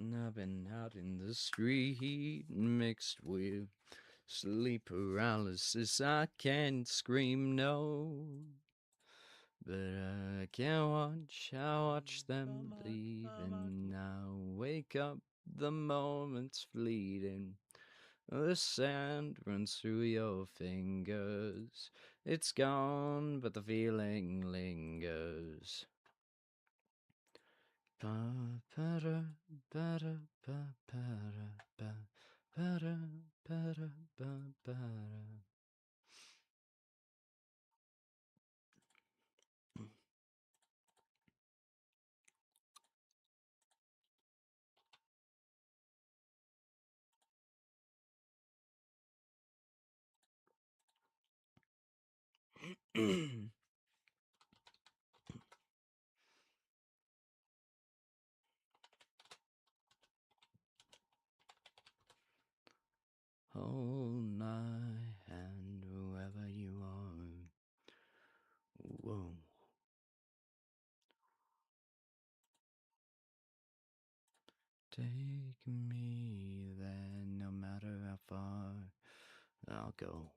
I've been out in the street mixed with sleep paralysis. I can't scream no, but I can't watch. I watch them leaving. I wake up, the moment's fleeting. The sand runs through your fingers. It's gone, but the feeling lingers. Hold my hand wherever you are. Whoa. Take me there, no matter how far I'll go.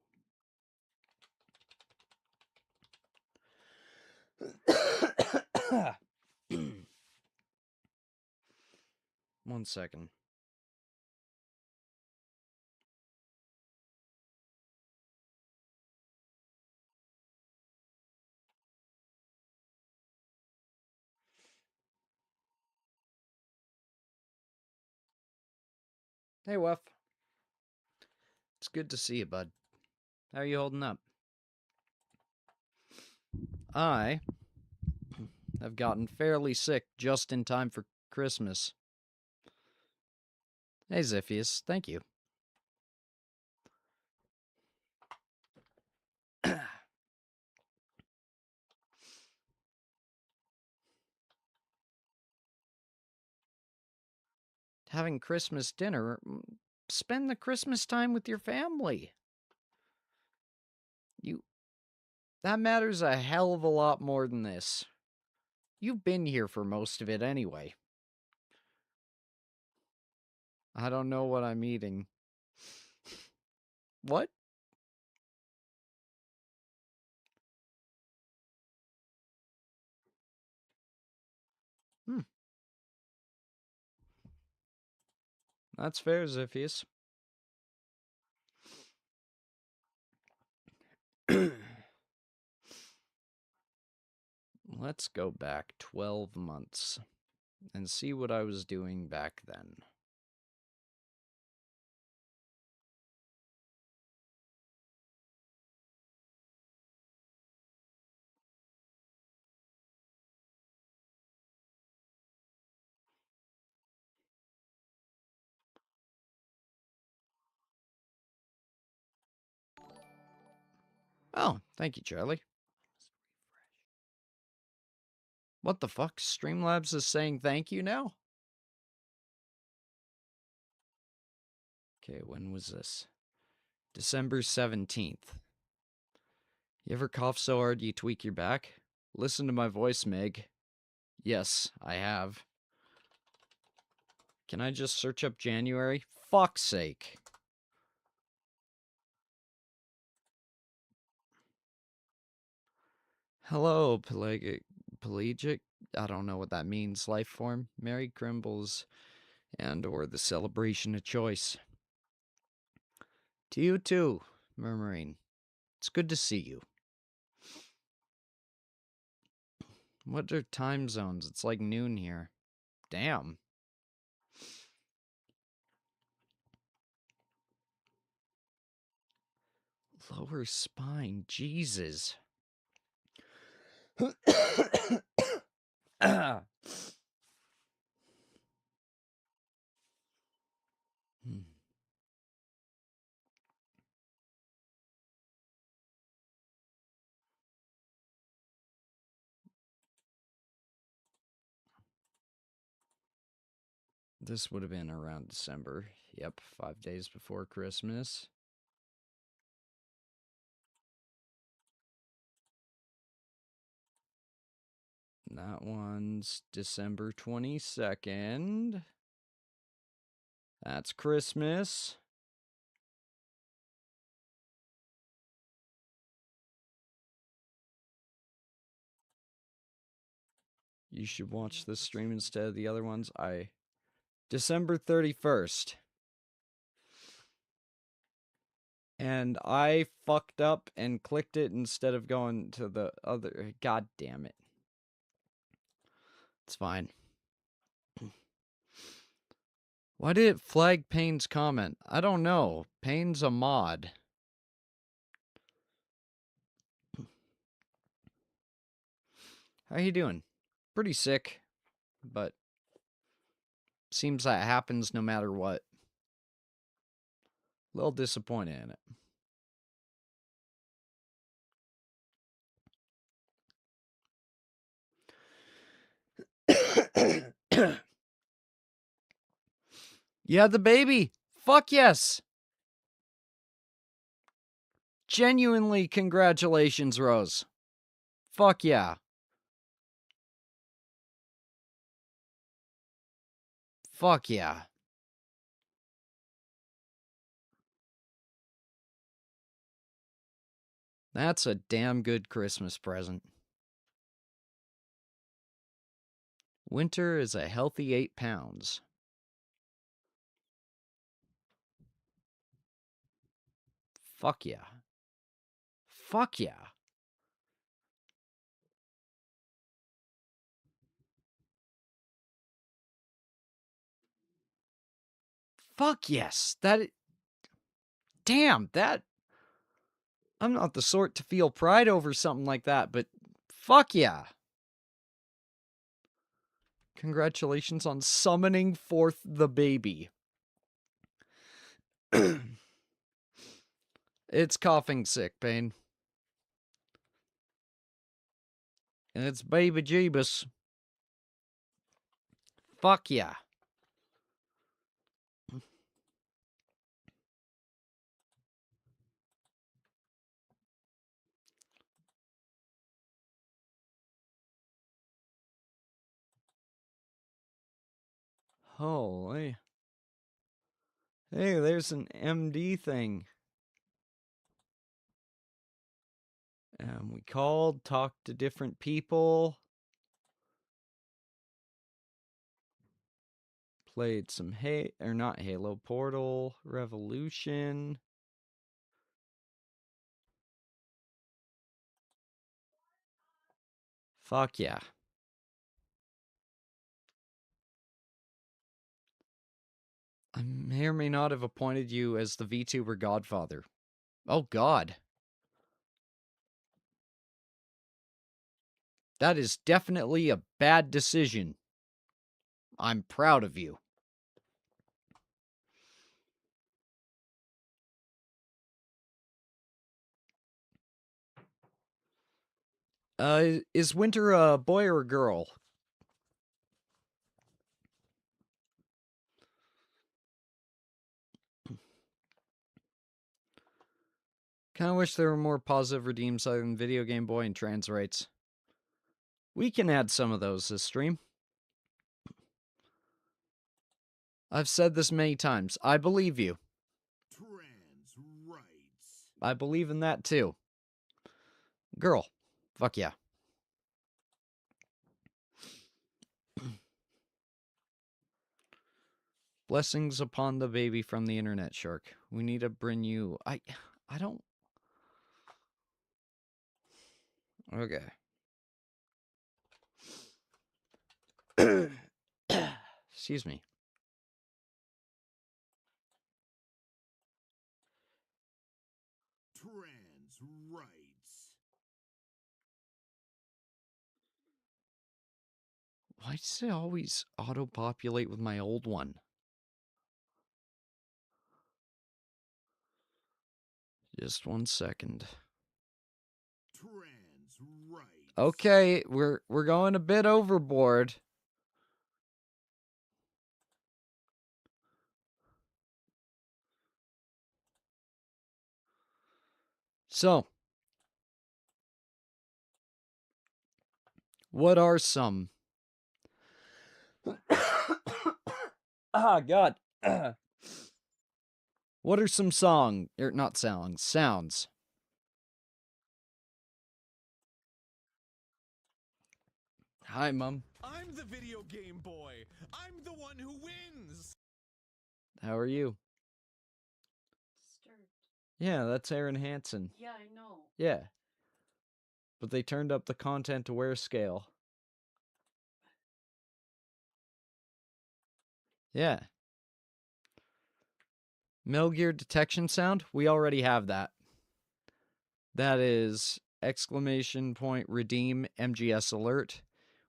1 second. Hey, Wuff. It's good to see you, bud. How are you holding up? I have gotten fairly sick just in time for Christmas. Hey, Ziphius. Thank you. Having Christmas dinner, spend the Christmas time with your family. That matters a hell of a lot more than this. You've been here for most of it anyway. I don't know what I'm eating. What? That's fair, Ziphius. Let's go back 12 months and see what I was doing back then. Oh, thank you, Charlie. What the fuck? Streamlabs is saying thank you now? Okay, when was this? December 17th. You ever cough so hard you tweak your back? Listen to my voice, Meg. Yes, I have. Can I just search up January? Fuck's sake. Hello, pelagic, I don't know what that means, life form. Merry Crimbles, and or the celebration of choice. To you too, Murmuring. It's good to see you. What are time zones? It's like noon here. Damn. Lower spine, Jesus. This would have been around December. Yep, 5 days before Christmas. That one's December 22nd. That's Christmas. You should watch this stream instead of the other ones. December 31st. And I fucked up and clicked it instead of going to the other. God damn it. It's fine. Why did it flag Payne's comment? I don't know. Payne's a mod. How you doing? Pretty sick, but seems that happens no matter what. A little disappointed in it. You had the baby. Fuck yes. Genuinely, congratulations, Rose. Fuck yeah. Fuck yeah. That's a damn good Christmas present. Winter is a healthy 8 pounds. Fuck yeah. Fuck yeah. Fuck yes. Damn, that... I'm not the sort to feel pride over something like that, but fuck yeah. Congratulations on summoning forth the baby. It's coughing sick, Payne. And it's baby Jeebus. Fuck yeah. Holy. Hey, there's an MD thing. We called, talked to different people. Played some not Halo, Portal, Revolution. Fuck yeah. I may or may not have appointed you as the VTuber godfather. Oh god. That is definitely a bad decision. I'm proud of you. Is Winter a boy or a girl? Kinda wish there were more positive redeems other than videogameboy and transrights. We can add some of those this stream. I've said this many times. I believe you. Transrights. I believe in that too. Girl. Fuck yeah. Blessings upon the baby from the internet, Shark. We need to bring you... I don't... Okay. Excuse me. Transrights. Why does it always auto-populate with my old one? Just 1 second. Transrights. Okay, we're going a bit overboard. So, what are some... Ah, God. What are some not songs, sounds? Hi, Mom. I'm the video game boy. I'm the one who wins. How are you? Disturbed. Yeah, that's Aaron Hansen. Yeah, I know. Yeah. But they turned up the content aware scale. Yeah. Metal Gear detection sound? We already have that. That is !redeem mgsalert.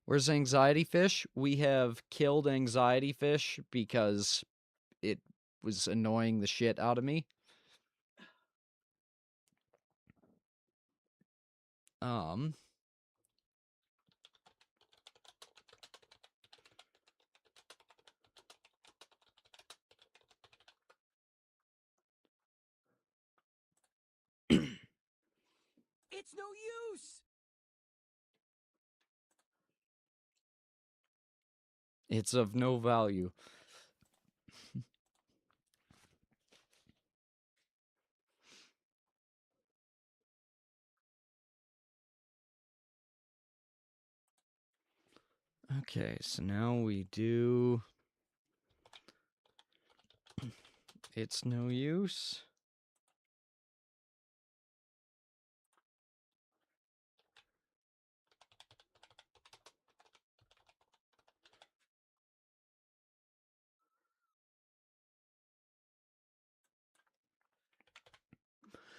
Where's anxiety fish? We have killed anxiety fish because it was annoying the shit out of me. It's no use. It's of no value. Okay, so now we do... It's no use.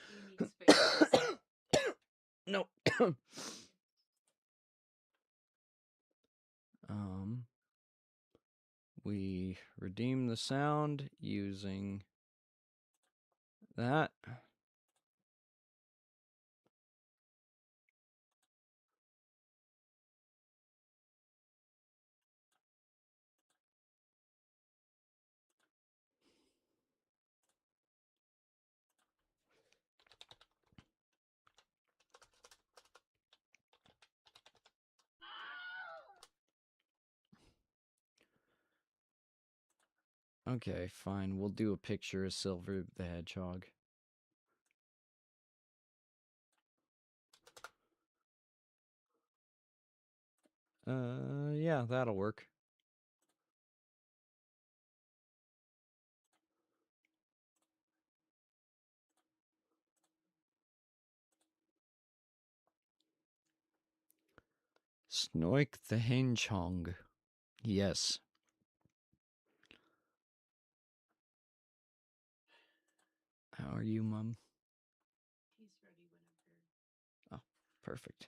He needs space. No. We redeem the sound using that. Okay, fine. We'll do a picture of Silver the Hedgehog. Yeah, that'll work. Snoik the Hedgehog. Yes. How are you, Mum? He's ready whenever. Oh, perfect.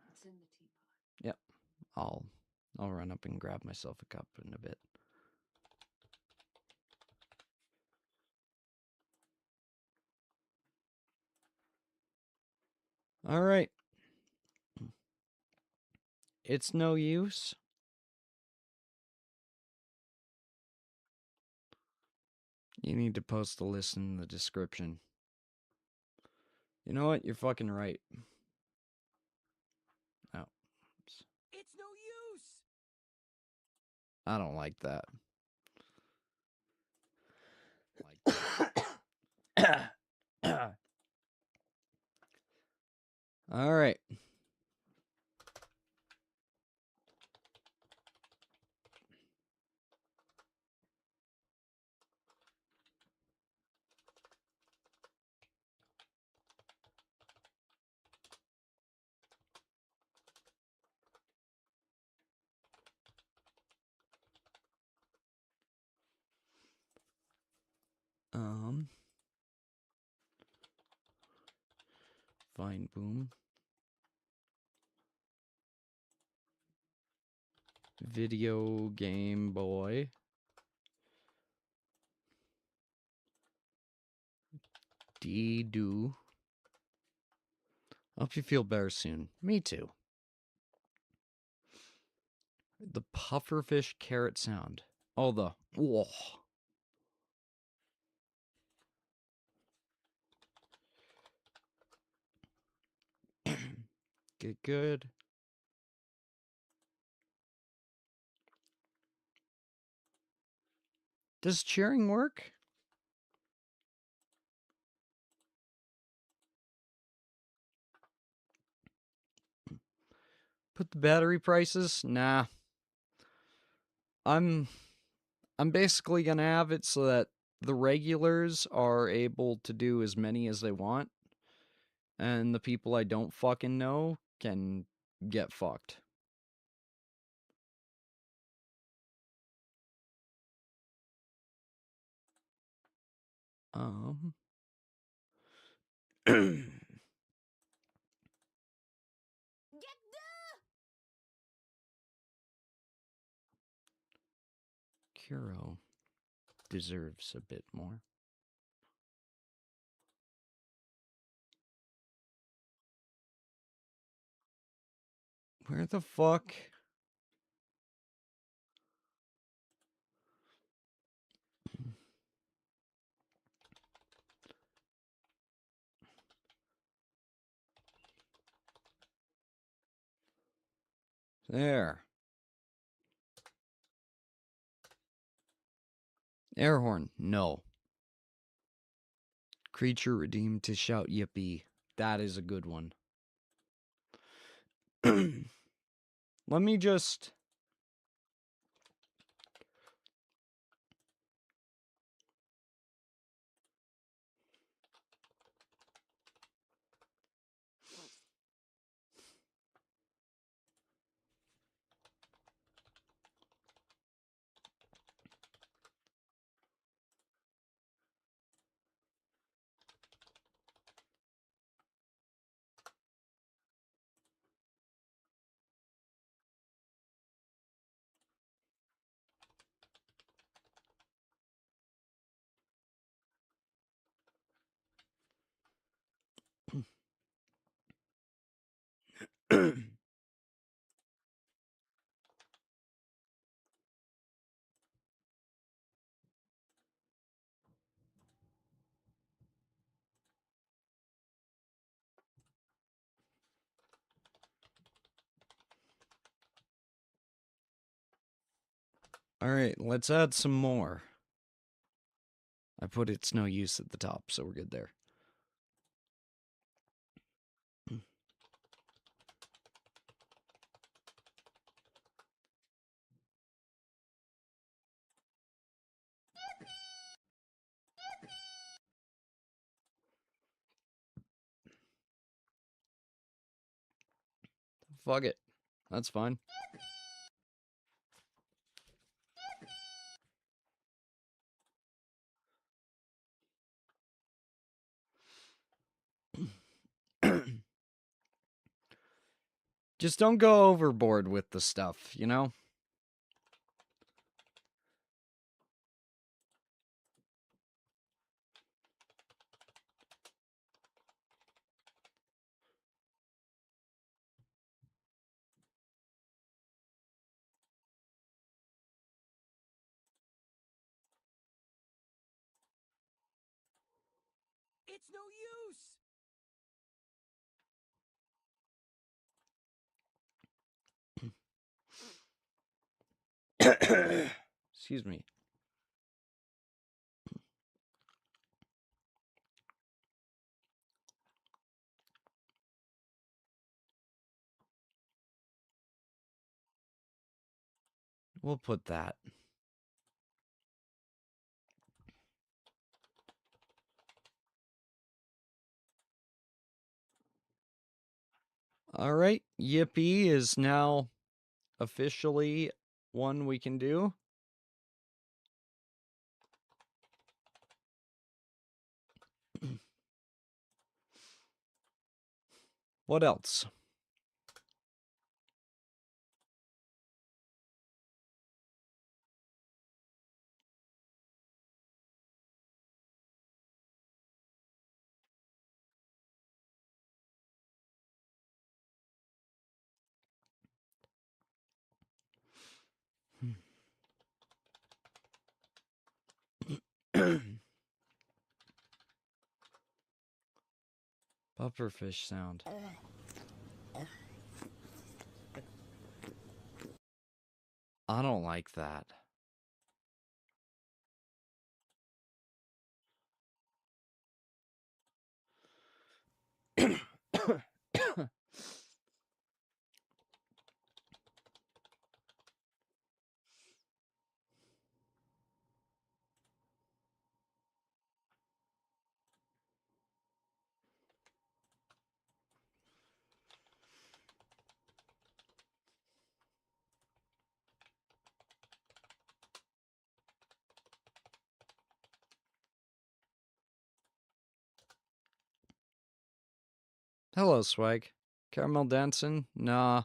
It's in the teapot. Yep. I'll run up and grab myself a cup in a bit. All right. It's no use. You need to post the list in the description. You know what? You're fucking right. Oh. Oops. It's no use. I don't like that. All right. Vineboom. Videogameboy. Deedoo. Hope you feel better soon. Me too. The pufferfish carrot sound. Oh, the whoa. Gitgud. Does cheering work? Put the battery prices? Nah. I'm basically gonna have it so that the regulars are able to do as many as they want, and the people I don't fucking know can get fucked. Kuro deserves a bit more. Where the fuck? There. Air horn. No. Creature redeemed to shout yippee. That is a good one. Let me just... Alright, let's add some more. I put it's no use at the top, so we're good there. Fuck it. That's fine. Just don't go overboard with the stuff, you know? It's no use! Excuse me. We'll put that. Alright, yippee is now officially one we can do. What else? Pufferfish sound. I don't like that. Hello, Swag. Caramel dancing? Nah.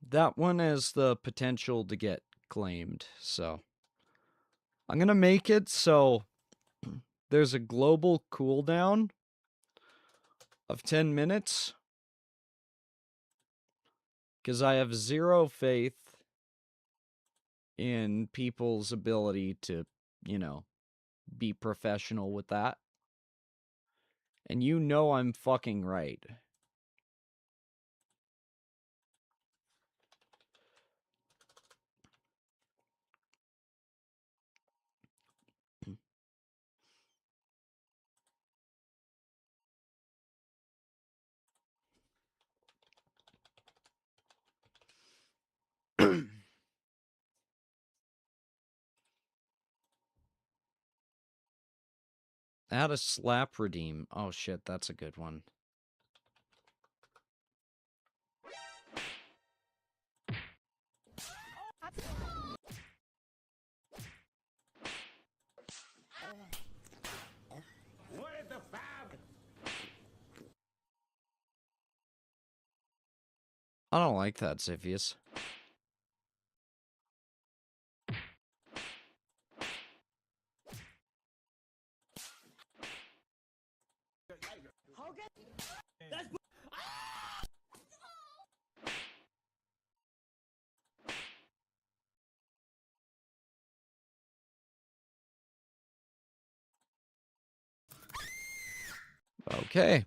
That one has the potential to get claimed, so. I'm gonna make it so there's a global cooldown of 10 minutes. Because I have zero faith in people's ability to, you know, be professional with that. And you know I'm fucking right. Add a slap redeem. Oh shit, that's a good one. What the fuck? I don't like that, Ziphius. Okay.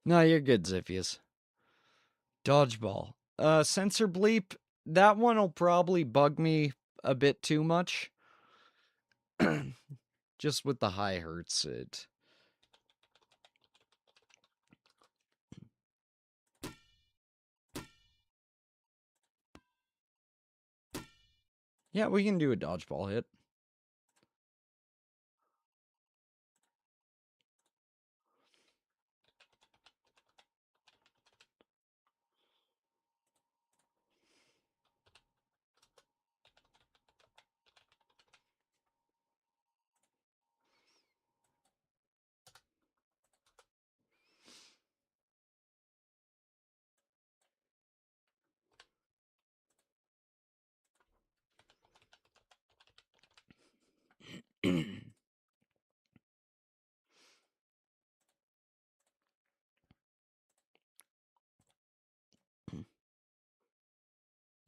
No, you're good, Ziphius. Dodgeball. Sensor bleep. That one will probably bug me a bit too much. Just with the high hertz, it. Yeah, we can do a dodgeball hit.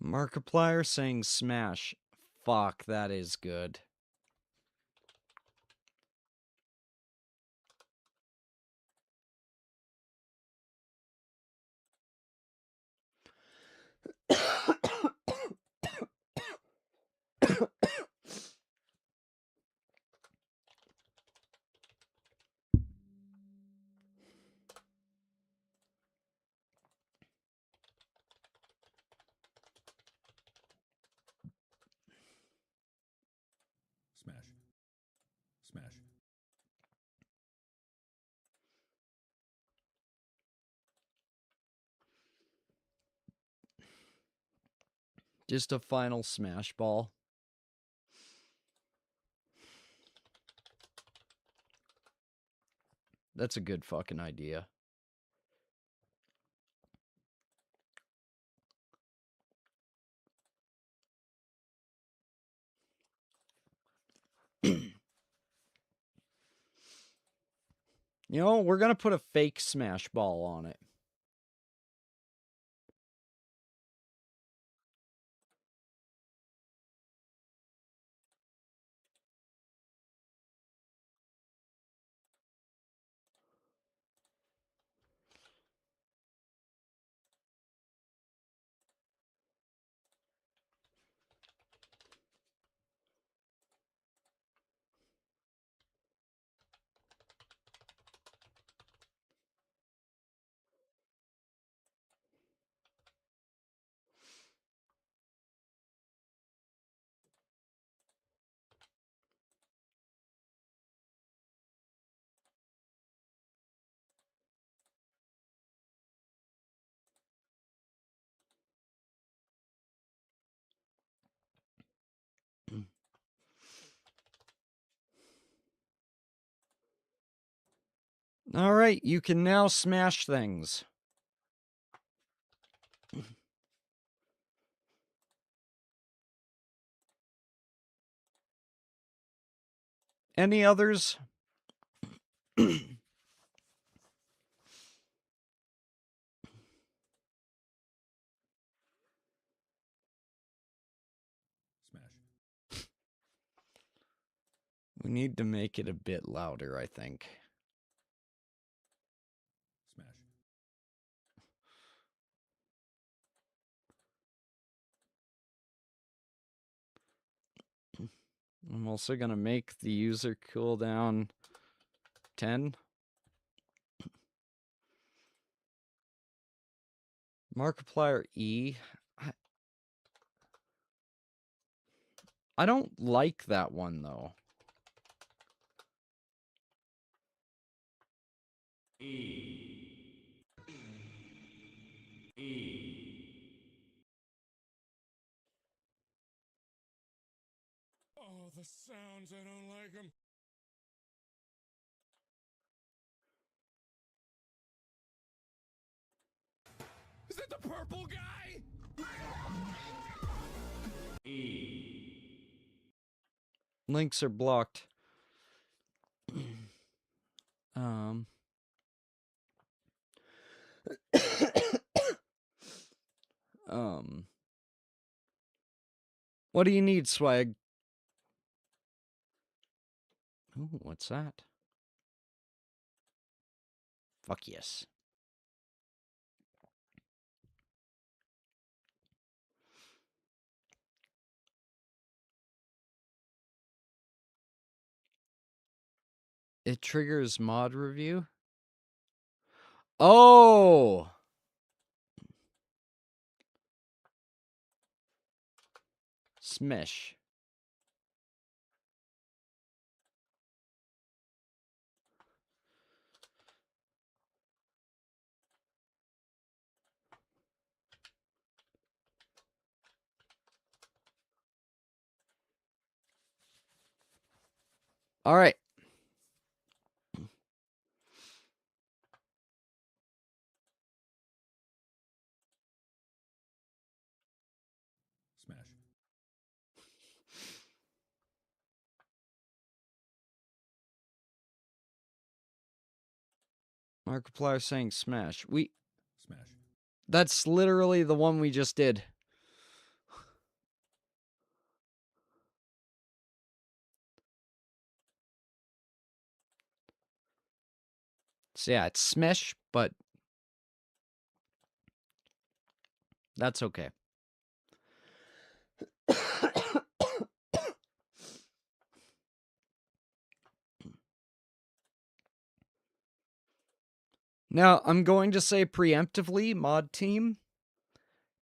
Markiplier saying smash. Fuck, that is good. Smash. Smash. Just a final smash ball. That's a good fucking idea. You know, we're gonna put a fake smash ball on it. All right, you can now smash things. Any others? We need to make it a bit louder, I think. Smash. I'm also going to make the user cooldown 10. Markiplier E. I don't like that one, though. Oh, the sounds, I don't like them. Is that the purple guy? Links are blocked. What do you need, Swag? Ooh, what's that? Fuck yes. It triggers mod review? Oh! Smesh. All right. Smash. Markiplier saying smash. Smash. That's literally the one we just did. So yeah, it's smesh, but that's okay. Now, I'm going to say preemptively, mod team,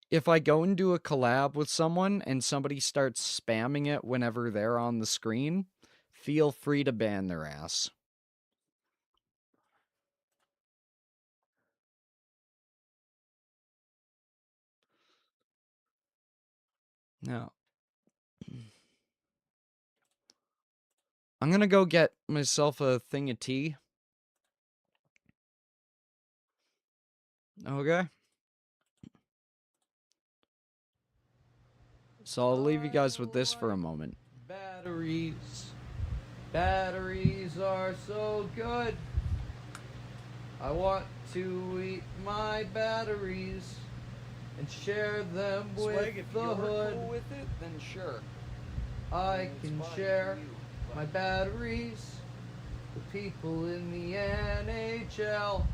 if I go and do a collab with someone and somebody starts spamming it whenever they're on the screen, feel free to ban their ass. Now, I'm going to go get myself a thing of tea. Okay. So I'll leave you guys with this for a moment. Batteries. Batteries are so good. I want to eat my batteries and share them with the hood. Cool with it, then sure. I can share my batteries with people in the NHL.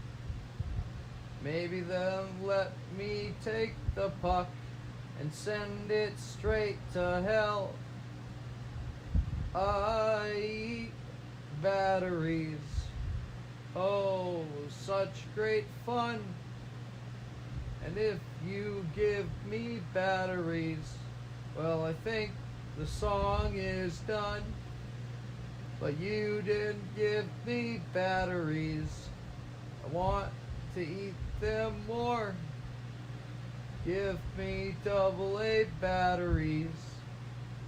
Maybe they'll let me take the puck and send it straight to hell. I eat batteries. Oh, such great fun. And if you give me batteries, well, I think the song is done. But you didn't give me batteries. I want to eat them more. Give me AA batteries.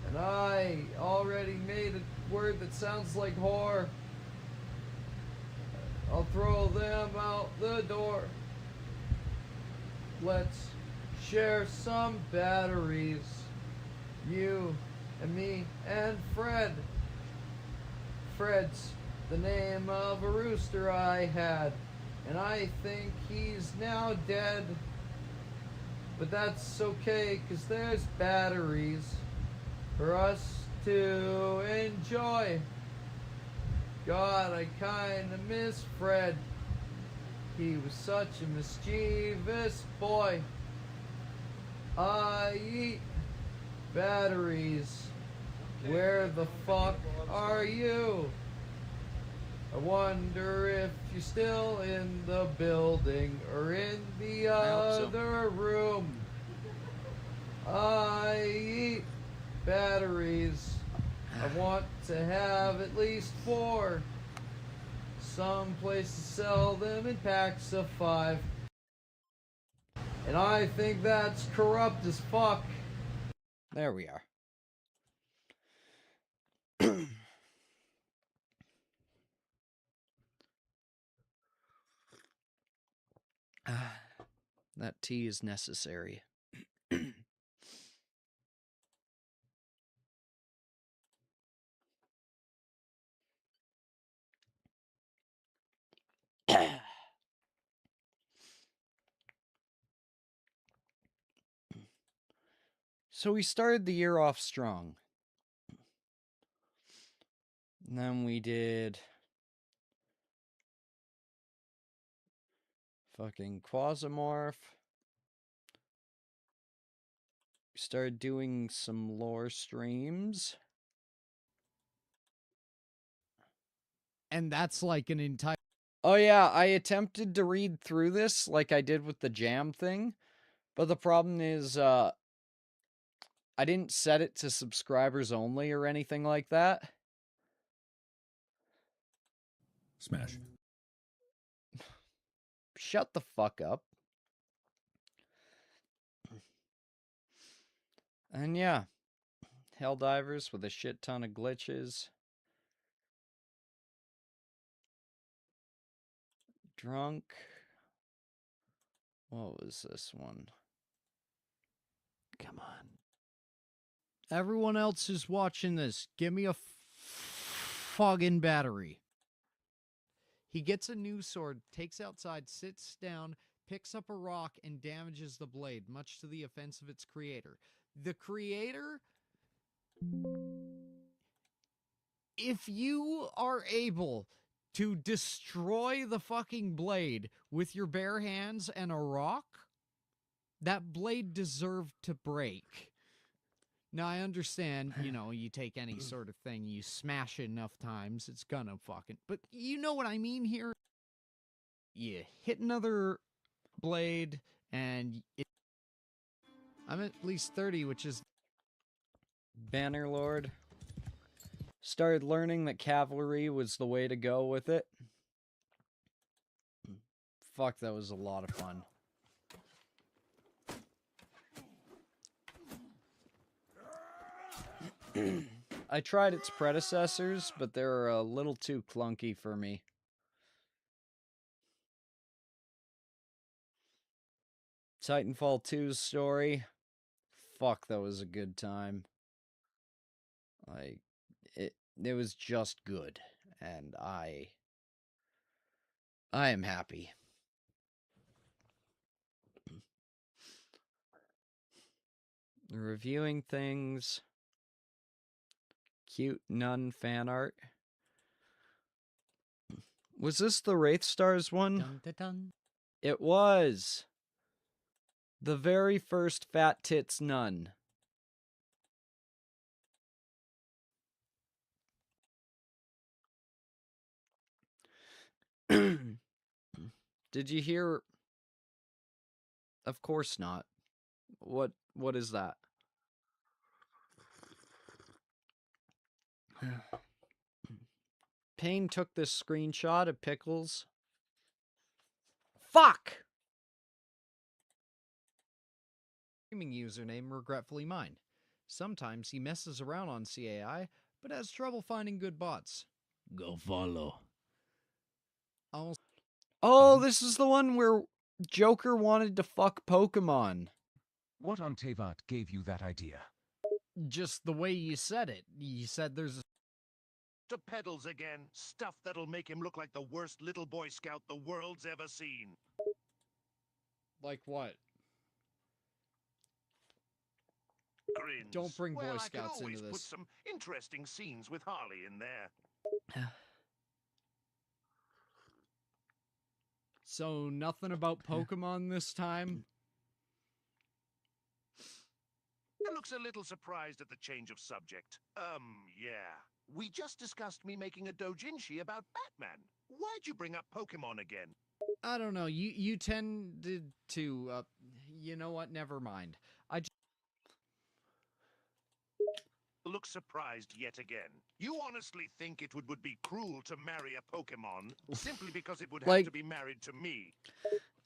And I already made a word that sounds like whore. I'll throw them out the door. Let's share some batteries. You and me and Fred. Fred's the name of a rooster I had, and I think he's now dead. But that's okay, 'cause there's batteries for us to enjoy. God, I kinda miss Fred. He was such a mischievous boy. I eat batteries. Where the fuck are you? I wonder if you're still in the building or in the other room. I eat batteries. I want to have at least 4. Some places sell them in packs of 5. And I think that's corrupt as fuck. There we are. That tea is necessary. So we started the year off strong. And then we did fucking Quasimorph. We started doing some lore streams. And that's like an entire... Oh yeah, I attempted to read through this like I did with the jam thing. But the problem is, I didn't set it to subscribers only or anything like that. Smash. Shut the fuck up. And yeah, Helldivers with a shit ton of glitches. Drunk. What was this one? Come on. Everyone else is watching this. Give me a fucking battery. He gets a new sword, takes outside, sits down, picks up a rock, and damages the blade, much to the offense of its creator. The creator... If you are able to destroy the fucking blade with your bare hands and a rock, that blade deserved to break. Now, I understand, you know, you take any sort of thing, you smash it enough times, it's gonna fucking... But you know what I mean here? You hit another blade, and... I'm at least 30, which is... Bannerlord. Started learning that cavalry was the way to go with it. Fuck, that was a lot of fun. I tried its predecessors, but they're a little too clunky for me. Titanfall 2's story. Fuck, that was a good time. Like, it was just good, and I am happy. Reviewing things. Cute nun fan art. Was this the Wraith Stars one? Dun, dun, dun. It was. The very first Fat Tits nun. Did you hear? Of course not. What is that? Payne took this screenshot of Pickles. Fuck! Streaming username RegretfullyMine. Sometimes he messes around on CAI, but has trouble finding good bots. Go follow. Oh, this is the one where Joker wanted to fuck Pokemon. What on Tevat gave you that idea? Just the way you said it. You said there's To Peddles again. Stuff that'll make him look like the worst little Boy Scout the world's ever seen. like what? Grins. Don't bring well, Boy I can Scouts always into put this. some interesting scenes with Harley in there. So nothing about Pokemon this time? He looks a little surprised at the change of subject. Yeah. We just discussed me making a doujinshi about Batman. Why'd you bring up Pokemon again? I don't know. You tended to, you know what? Never mind. Looks surprised yet again. You honestly think it would be cruel to marry a Pokemon simply because it would have Like- to be married to me?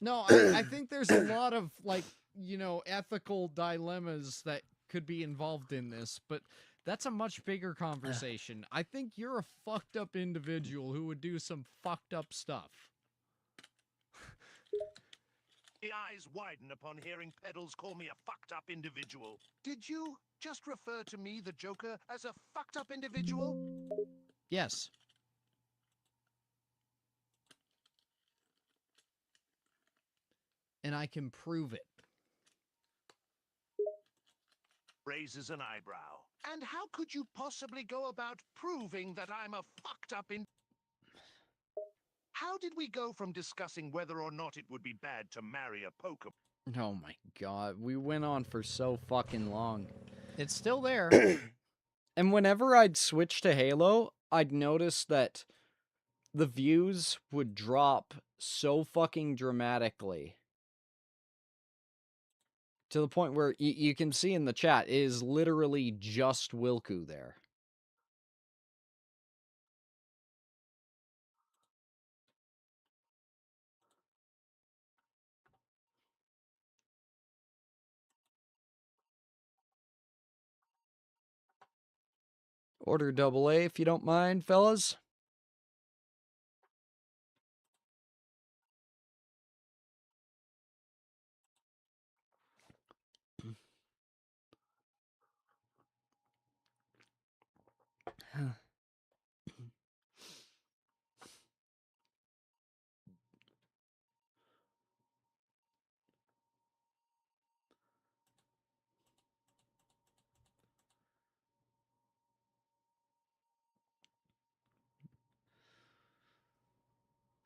No, I think there's a lot of, like, you know, ethical dilemmas that could be involved in this, but that's a much bigger conversation. I think you're a fucked up individual who would do some fucked up stuff. The eyes widen upon hearing Peddles call me a fucked up individual. Did you just refer to me, the Joker, as a fucked up individual? Yes. And I can prove it. Raises an eyebrow. And how could you possibly go about proving that I'm a fucked up in... How did we go from discussing whether or not it would be bad to marry a Pokemon? Oh my god, we went on for so fucking long. It's still there. And whenever I'd switch to Halo, I'd notice that the views would drop so fucking dramatically. To the point where you can see in the chat, it is literally just Wilku there. Order double A if you don't mind, fellas.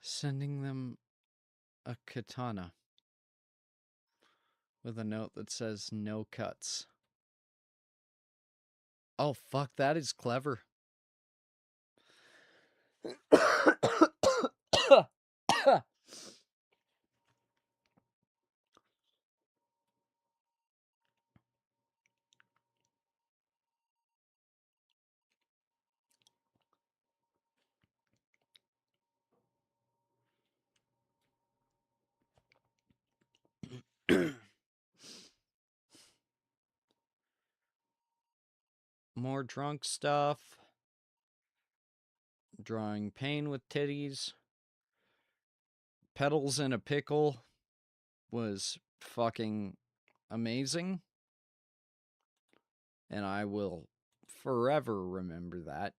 Sending them a katana with a note that says no cuts. Oh, fuck, that is clever. More drunk stuff. Drawing pain with titties. Peddles in a pickle was fucking amazing. And I will forever remember that.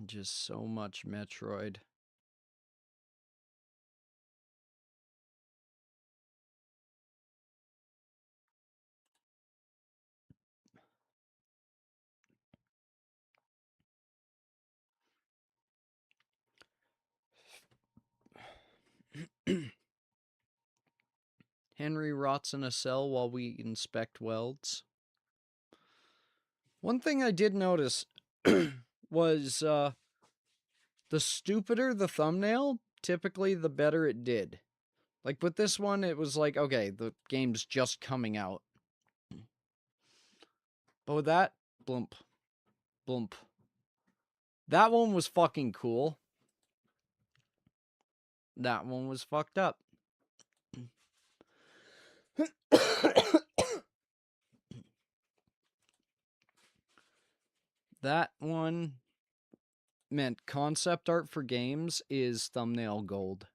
Just so much Metroid. Henry rots in a cell while we inspect welds. One thing I did notice was the stupider the thumbnail, typically the better it did. Like with this one, it was like, okay, the game's just coming out. But with that, blump, blump. That one was fucking cool. That one was fucked up. That one meant concept art for games is thumbnail gold.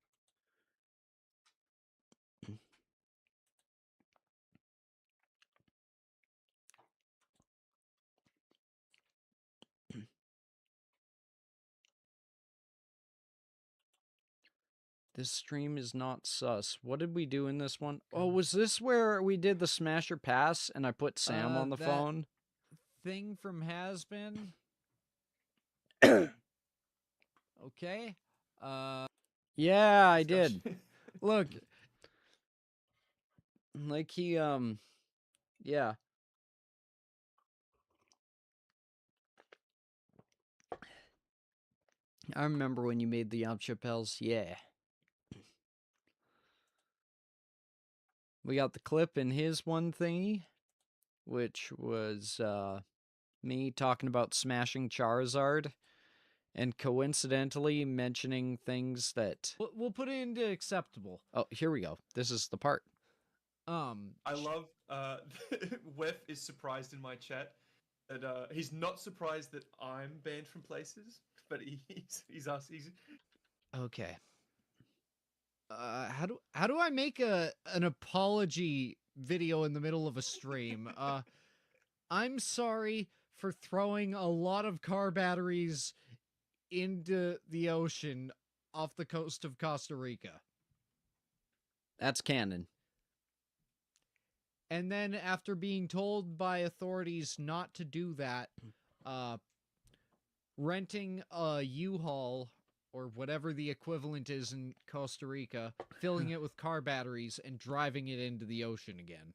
This stream is not sus. What did we do in this one? Oh, was this where we did the smasher pass and I put Sam on the that phone? Thing from Has-Been. Okay. Yeah, I did. Look, Like he, yeah. I remember when you made the Chappelles, yeah. We got the clip in his one thingy, which was, me talking about smashing Charizard, and coincidentally mentioning things that... we'll put it into acceptable. Oh, here we go. This is the part. I love Wef is surprised in my chat that he's not surprised that I'm banned from places, but he's Okay. How do I make an apology video in the middle of a stream? I'm sorry for throwing a lot of car batteries into the ocean off the coast of Costa Rica. That's canon. And then after being told by authorities not to do that, renting a U-Haul or whatever the equivalent is in Costa Rica, filling it with car batteries and driving it into the ocean again.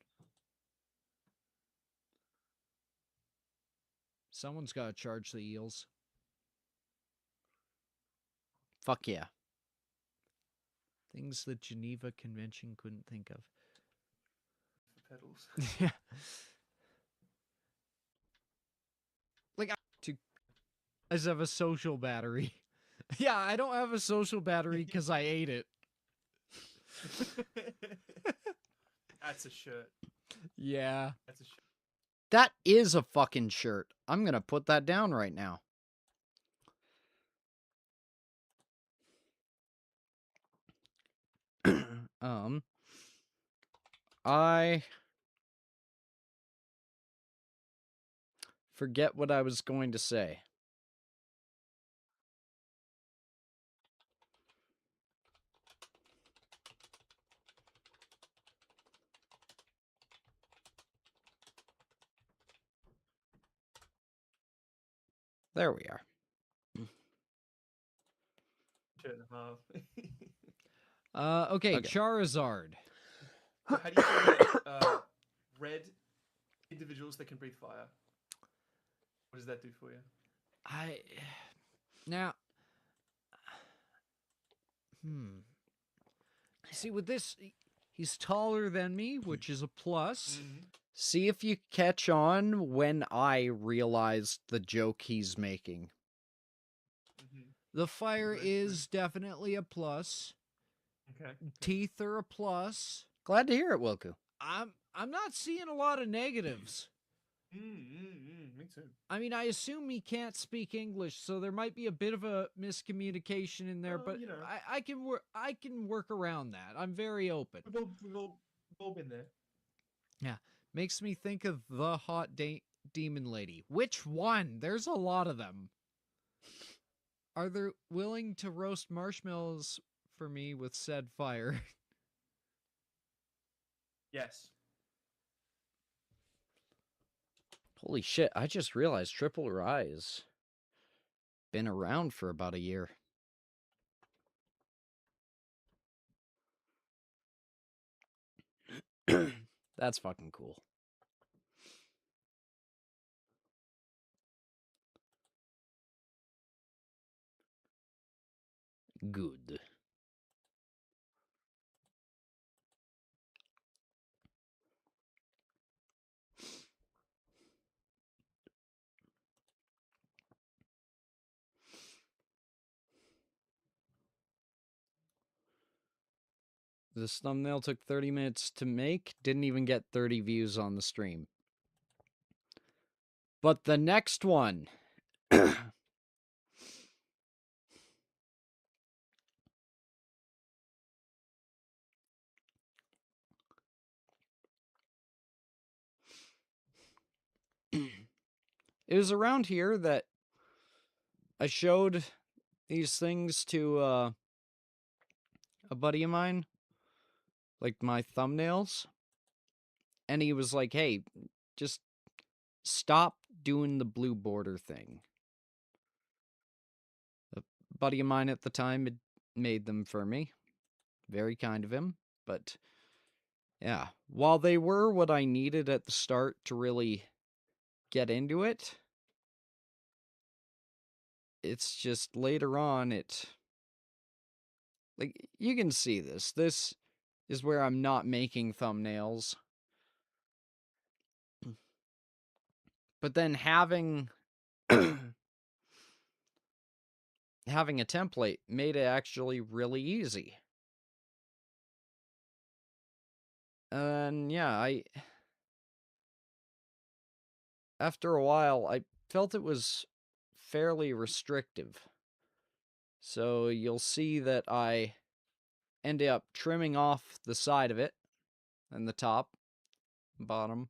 Someone's got to charge the eels. Fuck yeah. Things the Geneva Convention couldn't think of. Peddles. Yeah. Like, I just have a social battery. Yeah, I don't have a social battery because I ate it. That's a shirt. Yeah. That's a shirt. That is a fucking shirt. I'm gonna put that down right now. I forget what I was going to say. There we are. Shirt and a half. Okay, Okay. Charizard. So how do you feel about red individuals that can breathe fire? What does that do for you? Now, see, with this, he's taller than me, which is a plus. See if you catch on when I realized the joke he's making. The fire Right, is definitely a plus. Okay. Teeth are a plus. Glad to hear it, Wilku. I'm not seeing a lot of negatives. Me too. I mean, I assume he can't speak English, so there might be a bit of a miscommunication in there, but you know. I can work around that. I'm very open. We've all been there. Yeah, makes me think of the hot demon lady. Which one? There's a lot of them. Are they willing to roast marshmallows for me with said fire? Yes. Holy shit, I just realized Triple Rise been around for about a year. That's fucking cool. Good. This thumbnail took 30 minutes to make, didn't even get 30 views on the stream. But the next one... It was around here that I showed these things to a buddy of mine, like my thumbnails, and he was like, hey, just stop doing the blue border thing. A buddy of mine at the time had made them for me. Very kind of him, but yeah, while they were what I needed at the start to really get into it, it's just later on like, you can see this. This is where I'm not making thumbnails. But then having having a template made it actually really easy. And yeah, after a while, I felt it was fairly restrictive. So you'll see that I ended up trimming off the side of it and the top, bottom.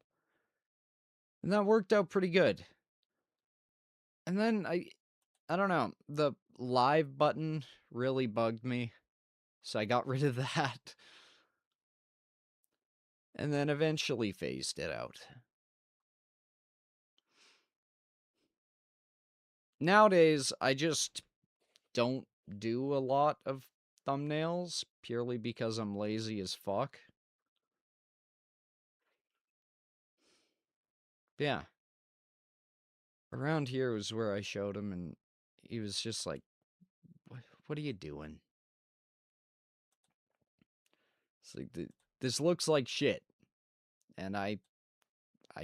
And that worked out pretty good. And then I don't know, the live button really bugged me. So I got rid of that. And then eventually phased it out. Nowadays, I just don't do a lot of thumbnails purely because I'm lazy as fuck. Yeah. Around here was where I showed him, and he was just like, what are you doing? It's like, this looks like shit. And I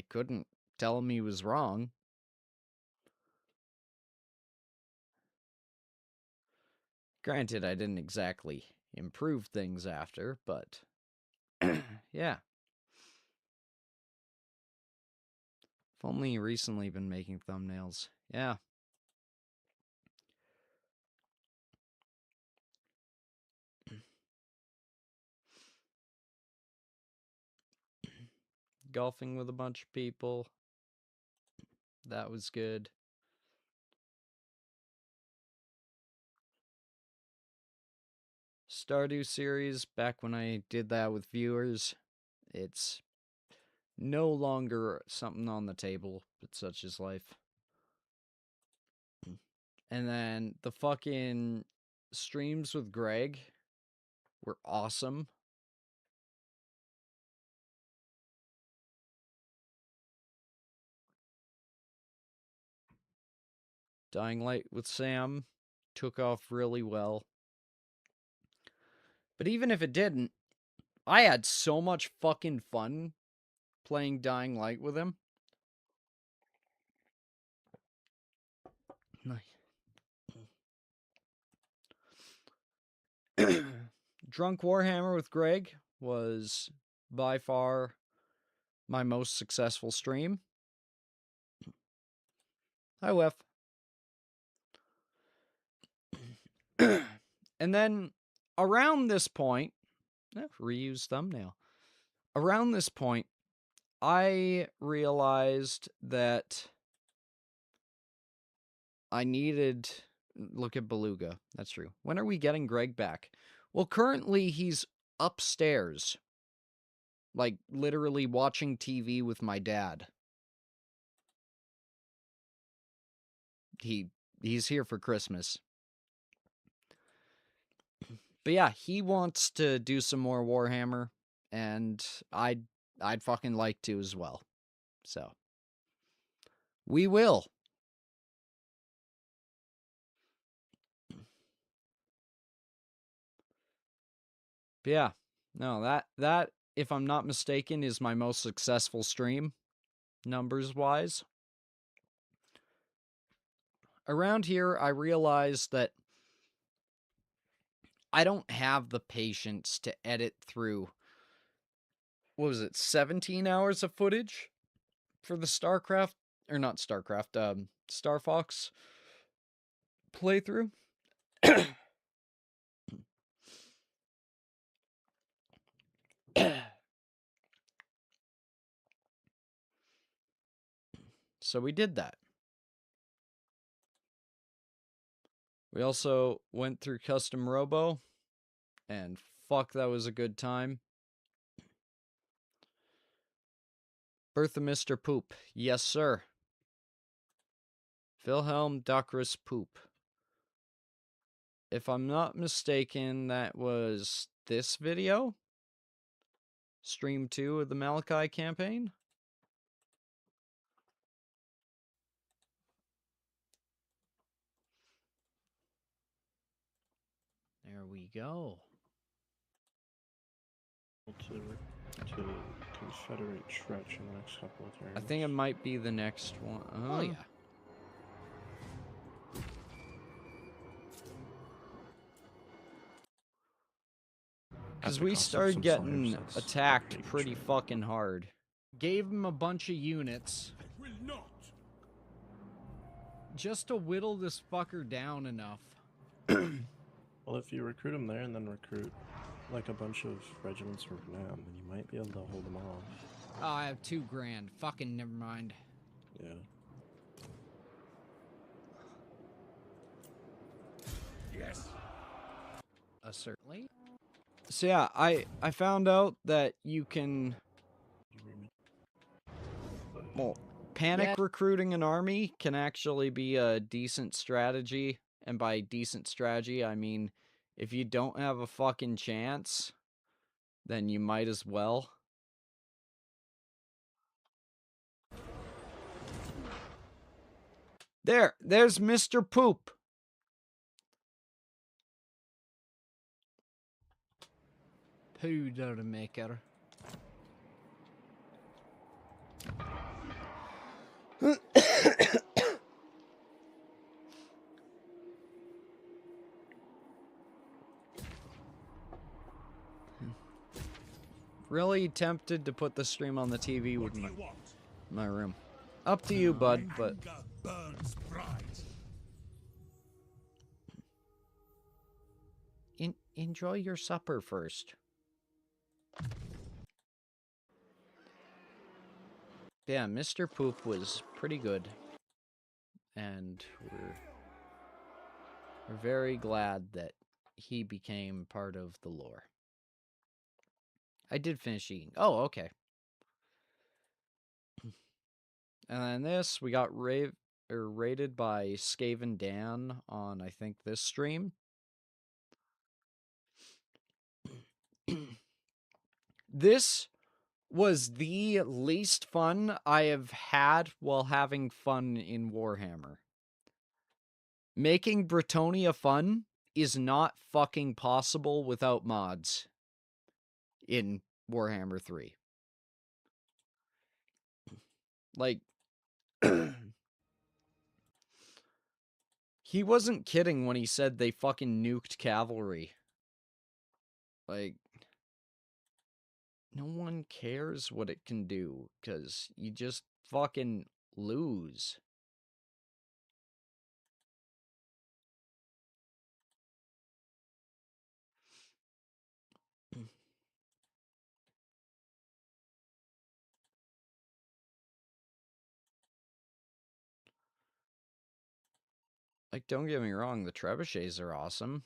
couldn't tell him he was wrong. Granted, I didn't exactly improve things after, but yeah. I've only recently been making thumbnails. Yeah. Golfing with a bunch of people. That was good. Stardew series, back when I did that with viewers, it's no longer something on the table, but such is life. And then the fucking streams with Greg were awesome. Dying Light with Sam took off really well. But even if it didn't, I had so much fucking fun playing Dying Light with him. Drunk Warhammer with Greg was by far my most successful stream. Hi, Wef. And then around this point, reuse thumbnail. Around this point, I realized that I needed... Look at Beluga. That's true. When are we getting Greg back? Well, currently he's upstairs. Like, literally watching TV with my dad. He's here for Christmas. But yeah, he wants to do some more Warhammer, and I'd fucking like to as well. So, we will. But yeah, no, that, if I'm not mistaken, is my most successful stream, numbers-wise. Around here, I realized that I don't have the patience to edit through, what was it, 17 hours of footage for the StarCraft, or not StarCraft, Star Fox playthrough. So we did that. We also went through Custom Robo, and fuck, that was a good time. Birth of Mr. Poop. Yes, sir. Wilhelm Duckris Poop. If I'm not mistaken, that was this video? Stream 2 of the Malachi campaign? There we go. To Confederate Stretch in the next couple of turns. I think it might be the next one. Oh, yeah. Because we started getting attacked pretty fucking hard. Gave him a bunch of units. Will not. Just to whittle this fucker down enough. Well, if you recruit him there and then recruit like a bunch of regiments from Nam, then you might be able to hold them off. Oh, I have 2 grand. Fucking never mind. Yeah. Yes. Certainly. So yeah, I found out that you can, well, panic recruiting an army can actually be a decent strategy. And by decent strategy, I mean, if you don't have a fucking chance, then you might as well. There's Mr. Poop. Powder maker. Really tempted to put the stream on the TV with my room. Up to you, bud, but... Burns bright. Enjoy your supper first. Yeah, Mr. Poop was pretty good. And we're very glad that he became part of the lore. I did finish eating. Oh, okay. And then this, we got rated by Skaven Dan on, I think, this stream. This was the least fun I have had while having fun in Warhammer. Making Bretonia fun is not fucking possible without mods in Warhammer 3. Like, he wasn't kidding when he said they fucking nuked cavalry. Like, no one cares what it can do, because you just fucking lose. Like, don't get me wrong, the trebuchets are awesome.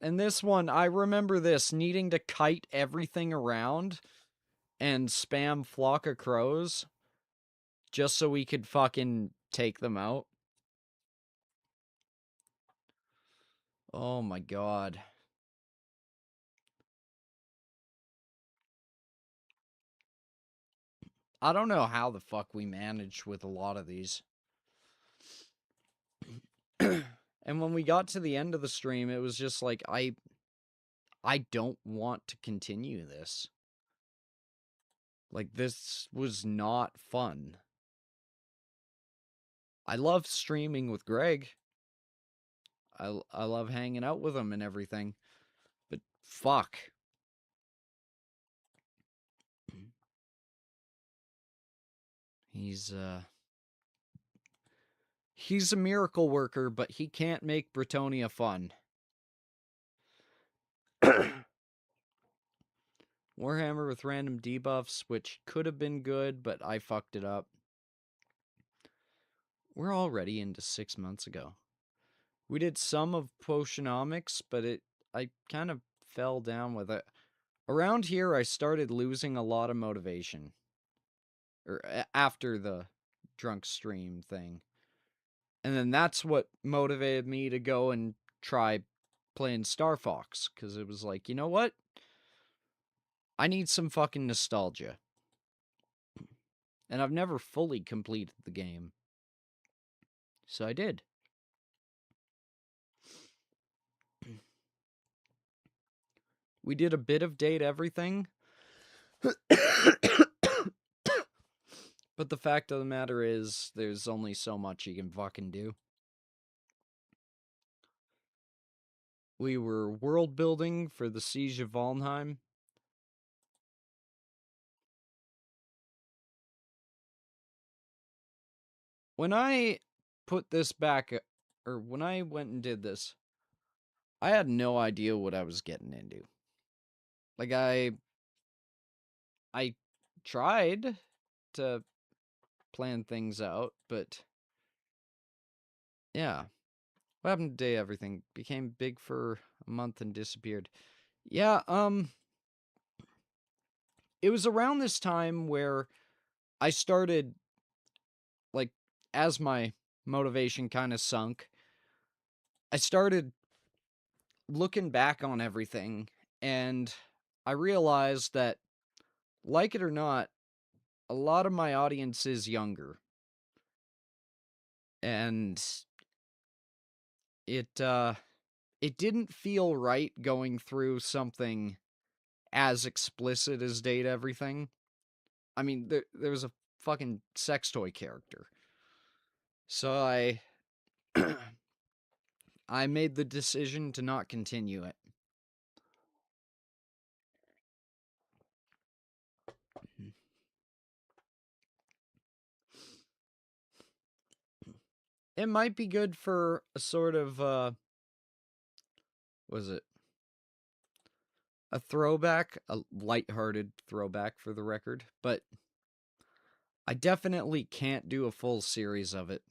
And this one, I remember this, needing to kite everything around and spam Flock of Crows just so we could fucking take them out. Oh my god. I don't know how the fuck we managed with a lot of these. And when we got to the end of the stream, it was just like, I don't want to continue this. Like, this was not fun. I love streaming with Greg. I love hanging out with him and everything. But fuck. He's a miracle worker, but he can't make Bretonia fun. Warhammer with random debuffs, which could have been good, but I fucked it up. We're already into 6 months ago. We did some of Potionomics, but I kind of fell down with it. Around here, I started losing a lot of motivation. Or after the drunk stream thing. And then that's what motivated me to go and try playing Star Fox. Because it was like, you know what? I need some fucking nostalgia. And I've never fully completed the game. So I did. We did a bit of Date Everything. But the fact of the matter is, there's only so much you can fucking do. We were world building for the Siege of Valheim. When I put this back, or when I went and did this, I had no idea what I was getting into. Like, I tried to plan things out, but yeah. What happened to Day Everything? Became big for a month and disappeared. Yeah, it was around this time where I started, like, as my motivation kind of sunk, I started looking back on everything, and I realized that, like it or not, a lot of my audience is younger. And it didn't feel right going through something as explicit as Date Everything. I mean, there was a fucking sex toy character. So I made the decision to not continue it. It might be good for a sort of, was it? A throwback, a lighthearted throwback for the record, but I definitely can't do a full series of it.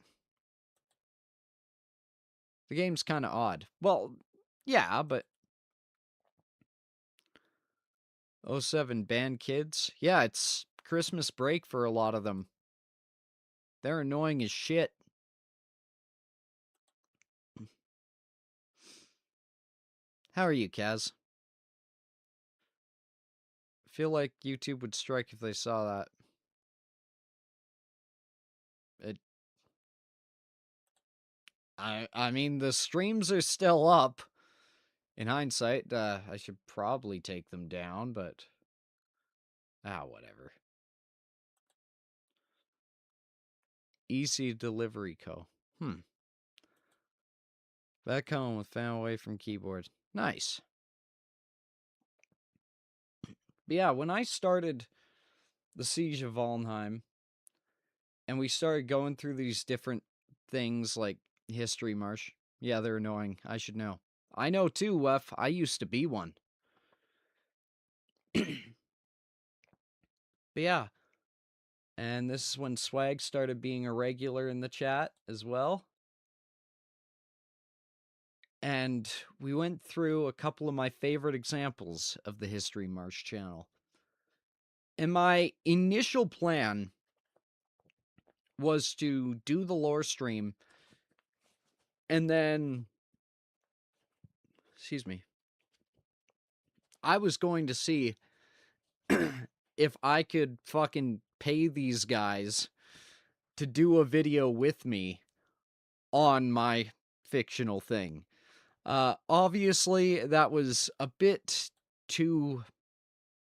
The game's kind of odd. Well, yeah, but 07 banned kids? Yeah, it's Christmas break for a lot of them. They're annoying as shit. How are you, Kaz? I feel like YouTube would strike if they saw that. I mean, the streams are still up. In hindsight, I should probably take them down, but whatever. Easy Delivery Co. Back home with fan away from keyboard. Nice. But yeah, when I started the Siege of Valheim, and we started going through these different things like History Marsh. Yeah, they're annoying. I should know. I know too, Wef. I used to be one. But yeah. And this is when Swag started being a regular in the chat as well. And we went through a couple of my favorite examples of the History Marsh channel. And my initial plan was to do the lore stream and then, excuse me, I was going to see if I could fucking pay these guys to do a video with me on my fictional thing. Obviously, that was a bit too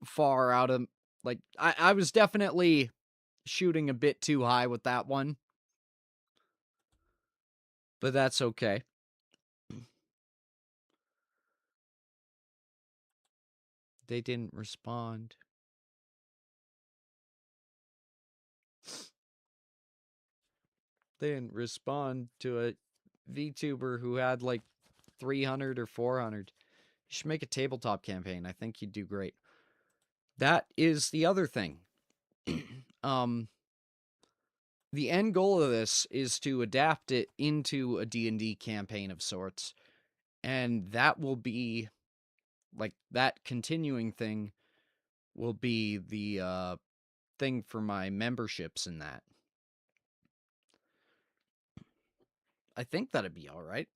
far out of Like, I was definitely shooting a bit too high with that one. But that's okay. They didn't respond. They didn't respond to a VTuber who had like 300 or 400. You should make a tabletop campaign. I think you'd do great. That is the other thing. The end goal of this is to adapt it into a D&D campaign of sorts. And that will be, like, that continuing thing will be the thing for my memberships in that. I think that'd be all right.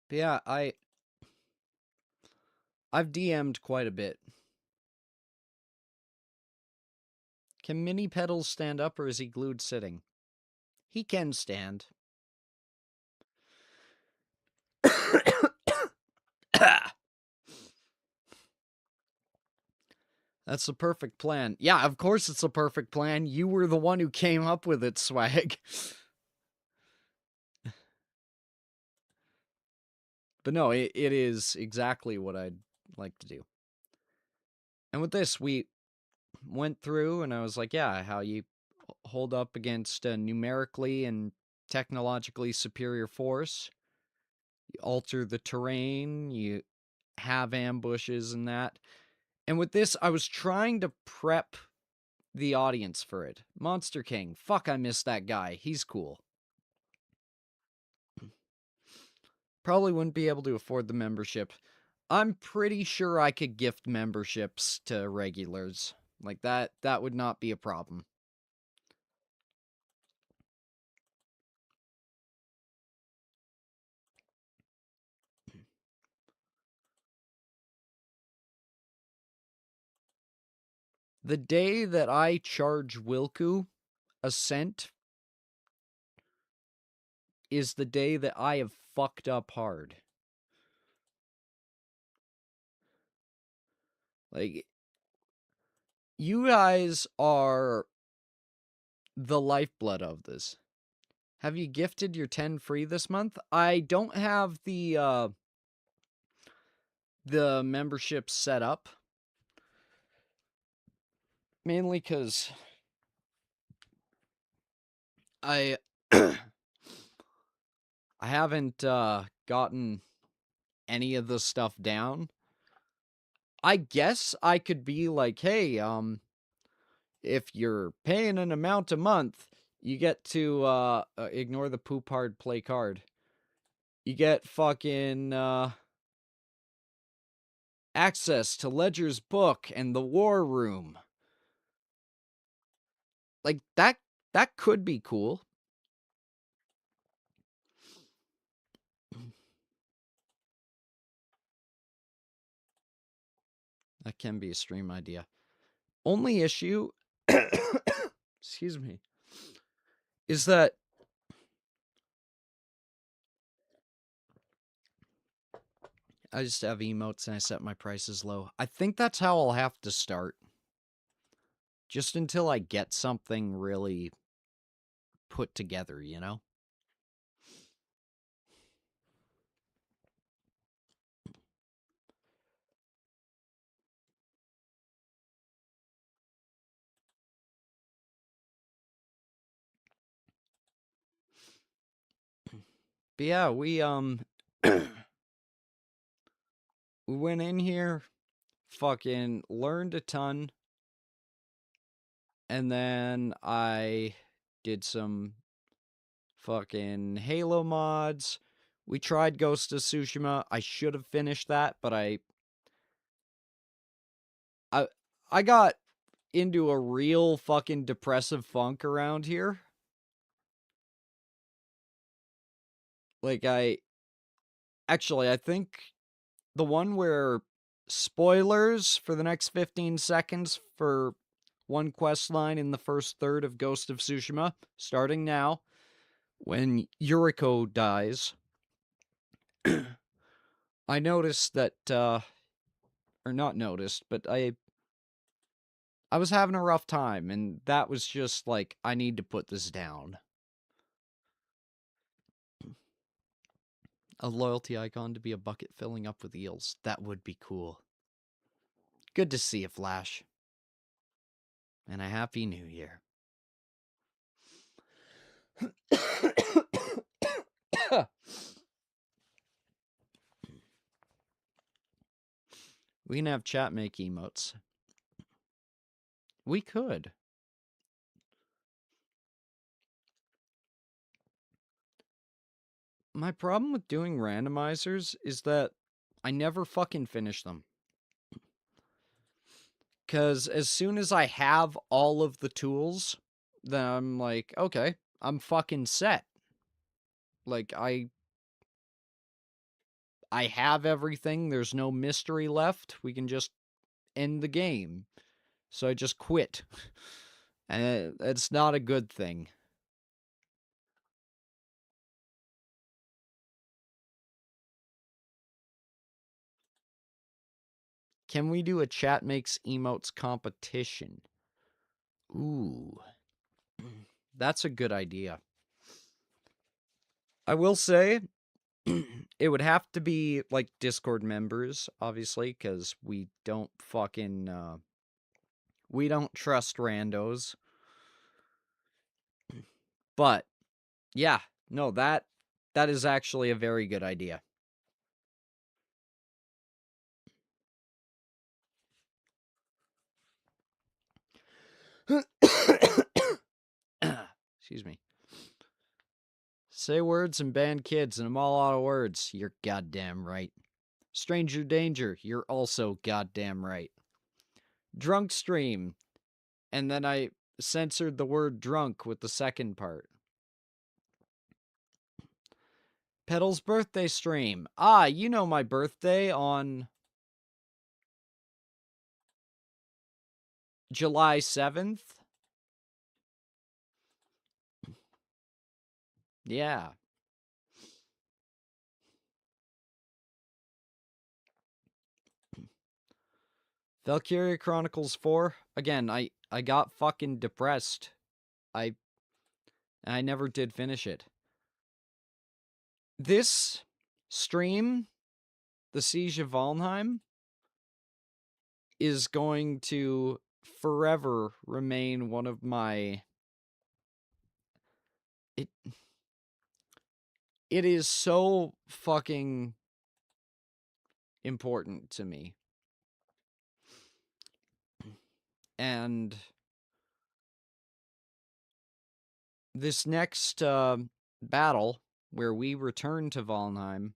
But yeah, I've DM'd quite a bit. Can Mini Peddles stand up, or is he glued sitting? He can stand. That's the perfect plan. Yeah, of course it's a perfect plan. You were the one who came up with it, Swag. But no, it is exactly what I'd like to do. And with this, we went through, and I was like, yeah, how you hold up against a numerically and technologically superior force. You alter the terrain, you have ambushes and that. And with this, I was trying to prep the audience for it. Monster King. Fuck, I miss that guy. He's cool. Probably wouldn't be able to afford the membership. I'm pretty sure I could gift memberships to regulars. Like, that would not be a problem. The day that I charge Wilku a cent is the day that I have fucked up hard. Like, you guys are the lifeblood of this. Have you gifted your 10 free this month? I don't have the membership set up. Mainly because I I haven't gotten any of the stuff down. I guess I could be like, hey, if you're paying an amount a month, you get to ignore the poop hard play card. You get fucking access to Ledger's book and the war room. Like, that could be cool. That can be a stream idea. Only issue, excuse me, is that I just have emotes and I set my prices low. I think that's how I'll have to start. Just until I get something really put together, you know? But yeah, we we went in here, fucking learned a ton, and then I did some fucking Halo mods. We tried Ghost of Tsushima. I should have finished that, but I got into a real fucking depressive funk around here. Like, I think the one where spoilers for the next 15 seconds for one quest line in the first third of Ghost of Tsushima, starting now, when Yuriko dies. I noticed that, or not noticed, but I was having a rough time, and that was just like, I need to put this down. A loyalty icon to be a bucket filling up with eels. That would be cool. Good to see you, Flash. And a happy new year. We can have chat make emotes. We could. My problem with doing randomizers is that I never fucking finish them. Because as soon as I have all of the tools, then I'm like, okay, I'm fucking set. Like, I have everything. There's no mystery left. We can just end the game. So I just quit. And it's not a good thing. Can we do a chat makes emotes competition? Ooh. That's a good idea. I will say, it would have to be, like, Discord members, obviously, because we don't fucking, we don't trust randos. But, yeah, no, that is actually a very good idea. Excuse me. Say words and ban kids, and I'm all out of words. You're goddamn right. Stranger danger, you're also goddamn right. Drunk stream. And then I censored the word drunk with the second part. Peddles birthday stream. Ah, you know my birthday on July 7th? Yeah. Valkyria Chronicles 4. Again, I got fucking depressed. I never did finish it. This stream, the Siege of Valheim, is going to forever remain one of my... It is so fucking important to me. And this next battle, where we return to Valheim,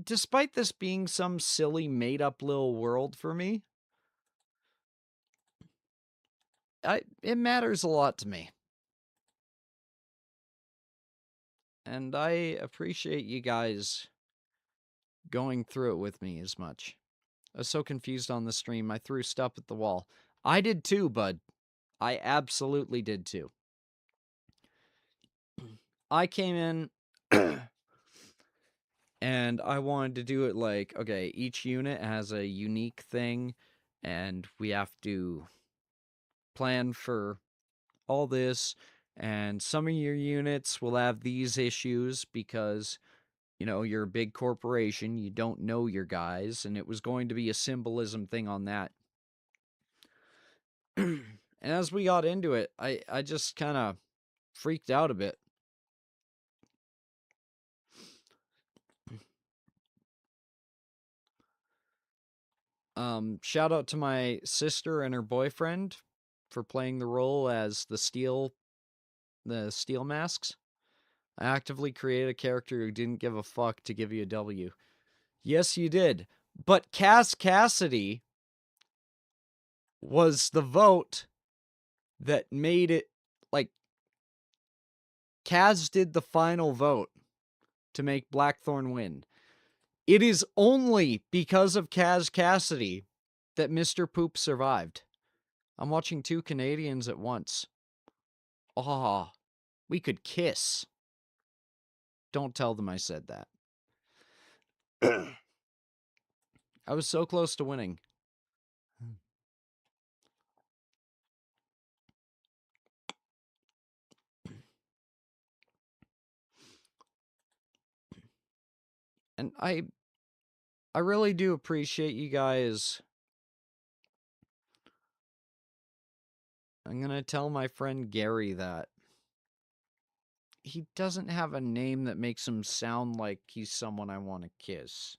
despite this being some silly made-up little world for me, it matters a lot to me. And I appreciate you guys going through it with me as much. I was so confused on the stream, I threw stuff at the wall. I did too, bud. I absolutely did too. I came in and I wanted to do it like, okay, each unit has a unique thing, and we have to plan for all this, and some of your units will have these issues because, you know, you're a big corporation, you don't know your guys, and it was going to be a symbolism thing on that. And as we got into it, I just kind of freaked out a bit. Shout out to my sister and her boyfriend for playing the role as the steel masks. I actively created a character who didn't give a fuck to give you a W. Yes, you did. But Cass Cassidy was the vote that made it, like, Kaz did the final vote to make Blackthorn win. It is only because of Kaz Cassidy that Mr. Poop survived. I'm watching two Canadians at once. Ah. We could kiss. Don't tell them I said that. I was so close to winning. And I really do appreciate you guys. I'm gonna tell my friend Gary that. He doesn't have a name that makes him sound like he's someone I want to kiss.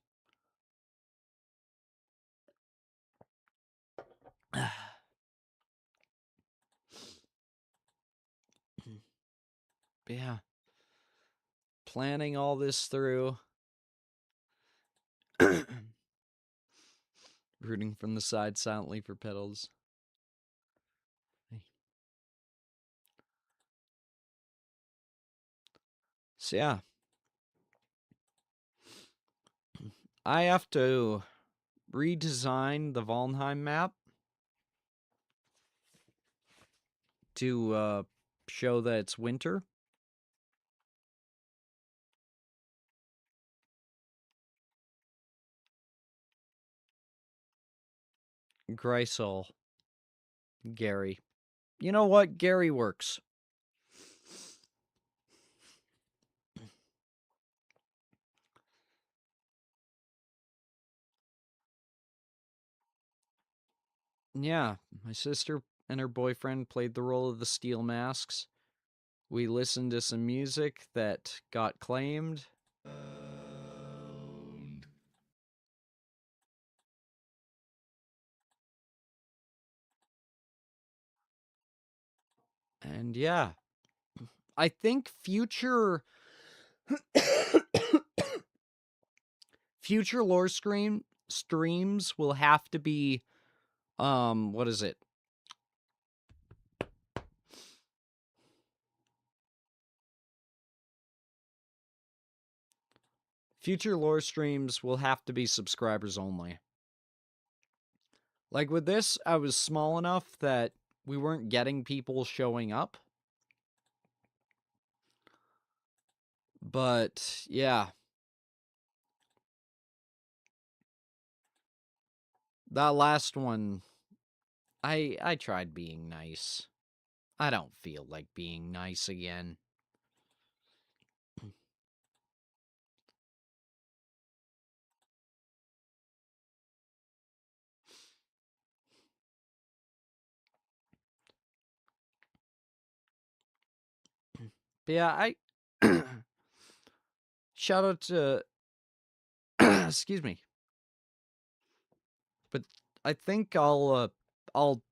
Yeah. Planning all this through. Rooting from the side silently for Peddles. So yeah. I have to redesign the Valheim map to show that it's winter. Greisel. Gary. You know what? Gary works. Yeah, my sister and her boyfriend played the role of the Steel Masks. We listened to some music that got claimed. And yeah, I think future lore streams will have to be what is it? Future lore streams will have to be subscribers only. Like with this, I was small enough that we weren't getting people showing up. But yeah. That last one, I tried being nice. I don't feel like being nice again. But yeah, I shout out to excuse me. But I think I'll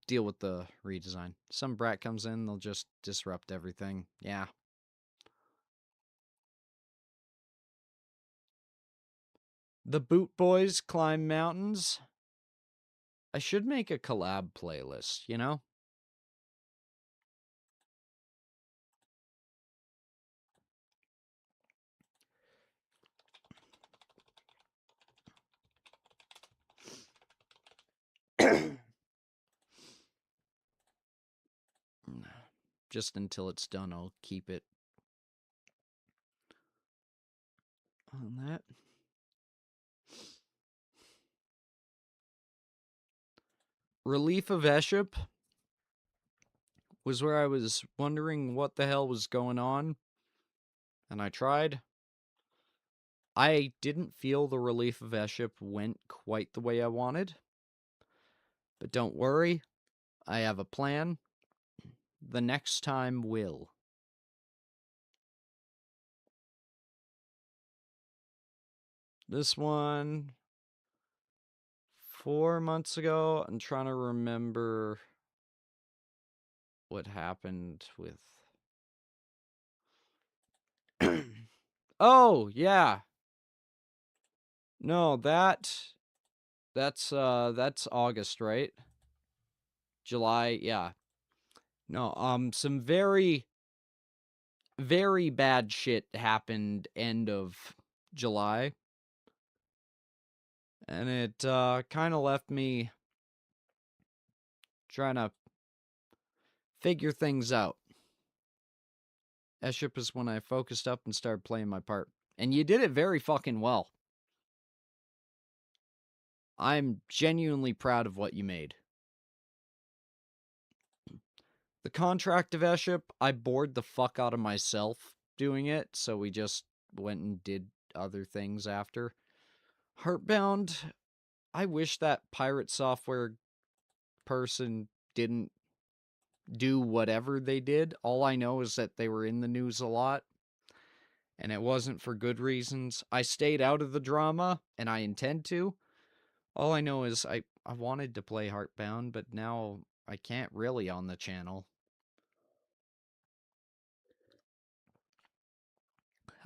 deal with the redesign. Some brat comes in, they'll just disrupt everything. Yeah. The Boot Boys climb mountains. I should make a collab playlist, you know? Just until it's done, I'll keep it on that. Relief of Eship was where I was wondering what the hell was going on, and I tried. I didn't feel the Relief of Eship went quite the way I wanted, but don't worry, I have a plan. The next time will. This one, 4 months ago, I'm trying to remember what happened with... Oh, yeah. No, that's August, right? July, yeah. No, some very, very bad shit happened end of July. And it kind of left me trying to figure things out. Eship is when I focused up and started playing my part. And you did it very fucking well. I'm genuinely proud of what you made. The contract of Eship, I bored the fuck out of myself doing it, so we just went and did other things after. Heartbound, I wish that pirate software person didn't do whatever they did. All I know is that they were in the news a lot, and it wasn't for good reasons. I stayed out of the drama, and I intend to. All I know is I wanted to play Heartbound, but now I can't really on the channel.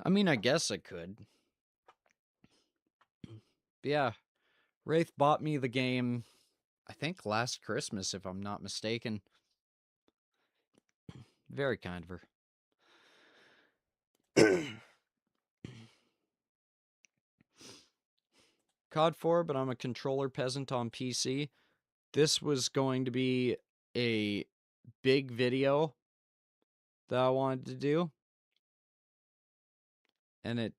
I mean, I guess I could. But yeah, Wraith bought me the game, I think last Christmas, if I'm not mistaken. Very kind of her. COD 4, but I'm a controller peasant on PC. This was going to be a big video that I wanted to do. And it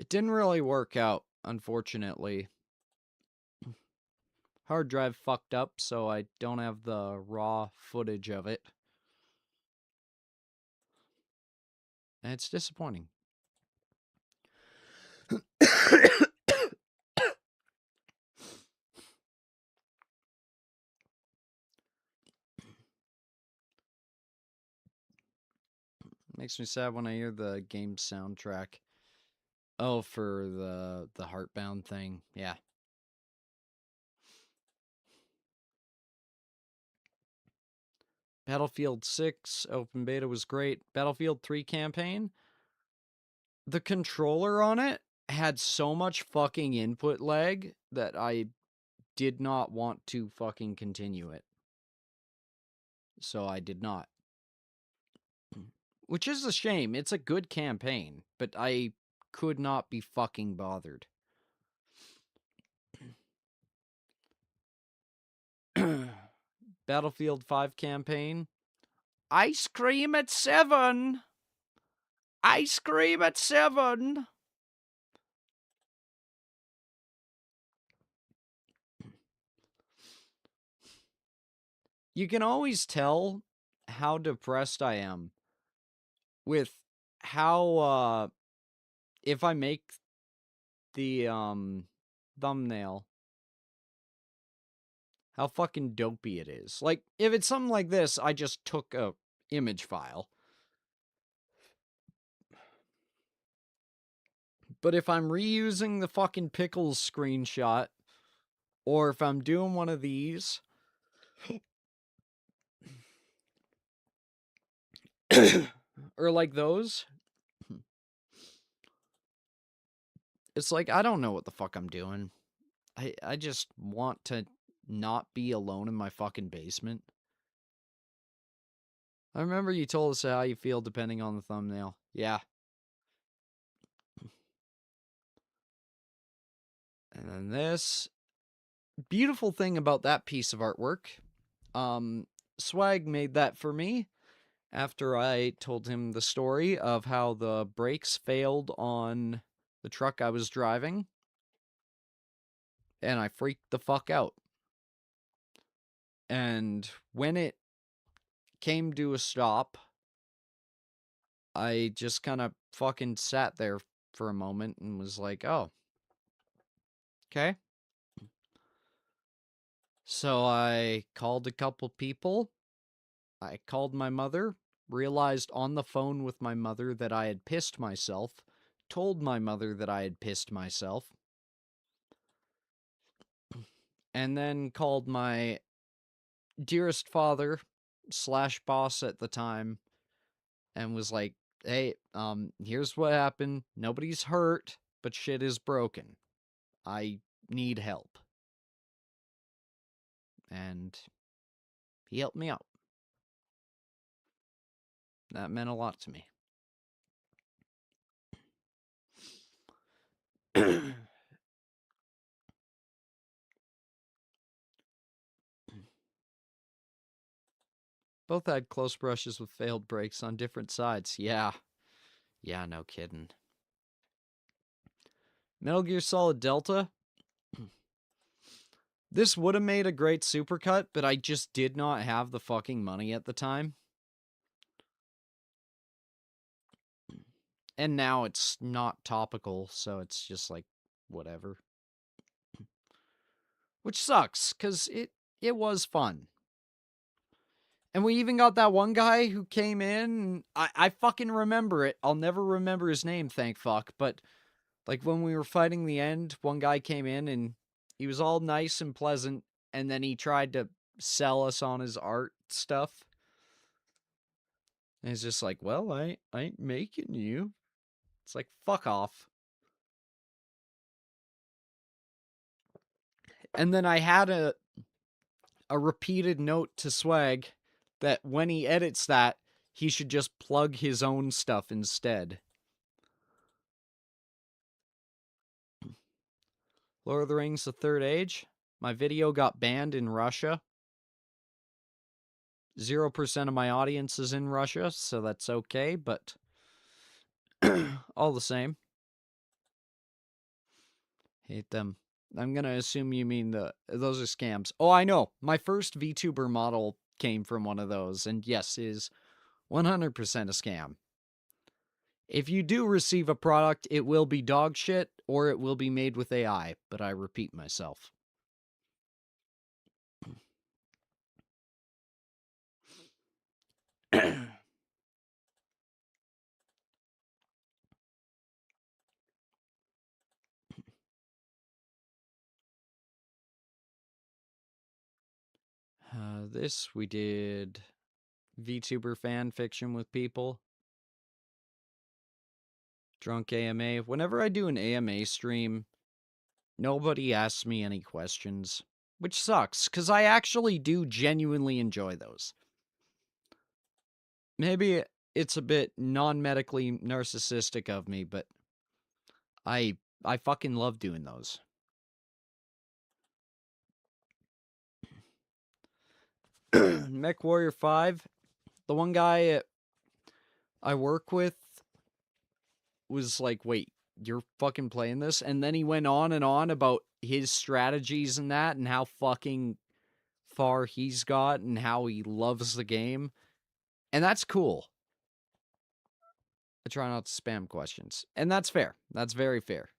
didn't really work out, unfortunately. Hard drive fucked up, so I don't have the raw footage of it. And it's disappointing. Makes me sad when I hear the game soundtrack. Oh, for the Heartbound thing. Yeah. Battlefield 6 open beta was great. Battlefield 3 campaign, the controller on it had so much fucking input lag that I did not want to fucking continue it. So I did not. Which is a shame. It's a good campaign, but I could not be fucking bothered. Battlefield 5 campaign. Ice cream at 7! Ice cream at 7! You can always tell how depressed I am with how, if I make the, thumbnail, how fucking dopey it is. Like, if it's something like this, I just took a image file. But if I'm reusing the fucking pickles screenshot, or if I'm doing one of these, or like those, it's like, I don't know what the fuck I'm doing. I just want to not be alone in my fucking basement. I remember you told us how you feel depending on the thumbnail. Yeah. And then this. Beautiful thing about that piece of artwork. Swag made that for me after I told him the story of how the brakes failed on the truck I was driving. And I freaked the fuck out. And when it came to a stop, I just kind of fucking sat there for a moment and was like, oh. Okay. So I called a couple people. I called my mother, realized on the phone with my mother that I had pissed myself, told my mother that I had pissed myself, and then called my dearest father / boss at the time and was like, hey, here's what happened. Nobody's hurt, but shit is broken. I need help. And he helped me out. That meant a lot to me. Both had close brushes with failed breaks on different sides. Yeah. Yeah, no kidding. Metal Gear Solid Delta. This would have made a great supercut, but I just did not have the fucking money at the time. And now it's not topical, so it's just like, whatever. Which sucks, because it was fun. And we even got that one guy who came in. I fucking remember it. I'll never remember his name, thank fuck. But, like, when we were fighting the end, one guy came in and he was all nice and pleasant. And then he tried to sell us on his art stuff. And he's just like, well, I ain't making you. It's like, fuck off. And then I had a repeated note to Swag that when he edits that, he should just plug his own stuff instead. Lord of the Rings: The Third Age. My video got banned in Russia. 0% of my audience is in Russia, so that's okay, but all the same. Hate them. I'm gonna assume you mean those are scams. Oh, I know. My first VTuber model came from one of those, and yes, is 100% a scam. If you do receive a product, it will be dog shit, or it will be made with AI, but I repeat myself. This we did VTuber fan fiction with people. Drunk AMA. Whenever I do an AMA stream, nobody asks me any questions, which sucks, because I actually do genuinely enjoy those. Maybe it's a bit non-medically narcissistic of me, but I fucking love doing those. Mech Warrior 5, the one guy I work with was like, wait, you're fucking playing this? And then he went on and on about his strategies and that, and how fucking far he's got, and how he loves the game. And that's cool. I try not to spam questions. And that's fair. That's very fair.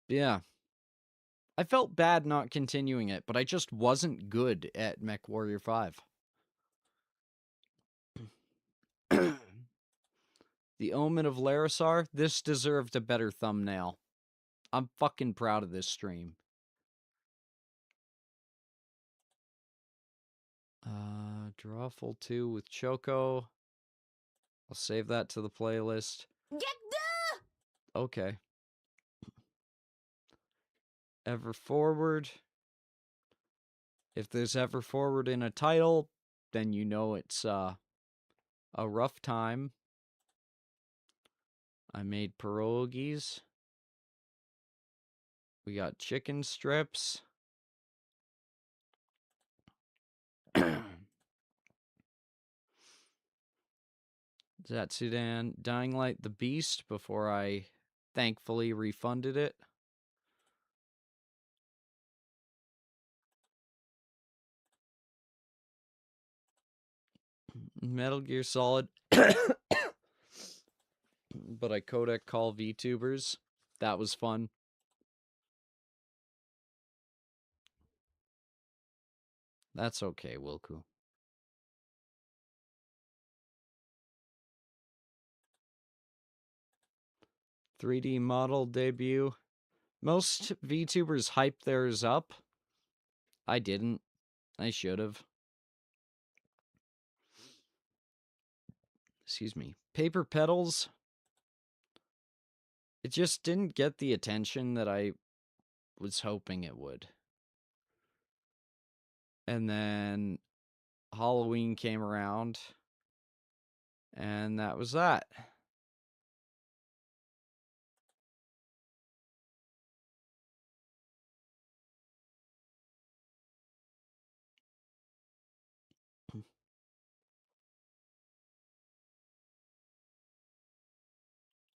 Yeah. I felt bad not continuing it, but I just wasn't good at Mech Warrior 5. The Omen of Larisar, this deserved a better thumbnail. I'm fucking proud of this stream. Drawful 2 with Choco. I'll save that to the playlist. Okay. Ever Forward. If there's Ever Forward in a title, then you know it's a rough time. I made pierogies. We got chicken strips. Zatsudan, Dying Light the Beast before I thankfully refunded it. Metal Gear Solid. But I codec call VTubers. That was fun. That's okay, Wilku. .3D model debut. Most VTubers hype theirs up. I didn't. I should have. Excuse me. Paper Peddles. It just didn't get the attention that I was hoping it would. And then Halloween came around. And that was that.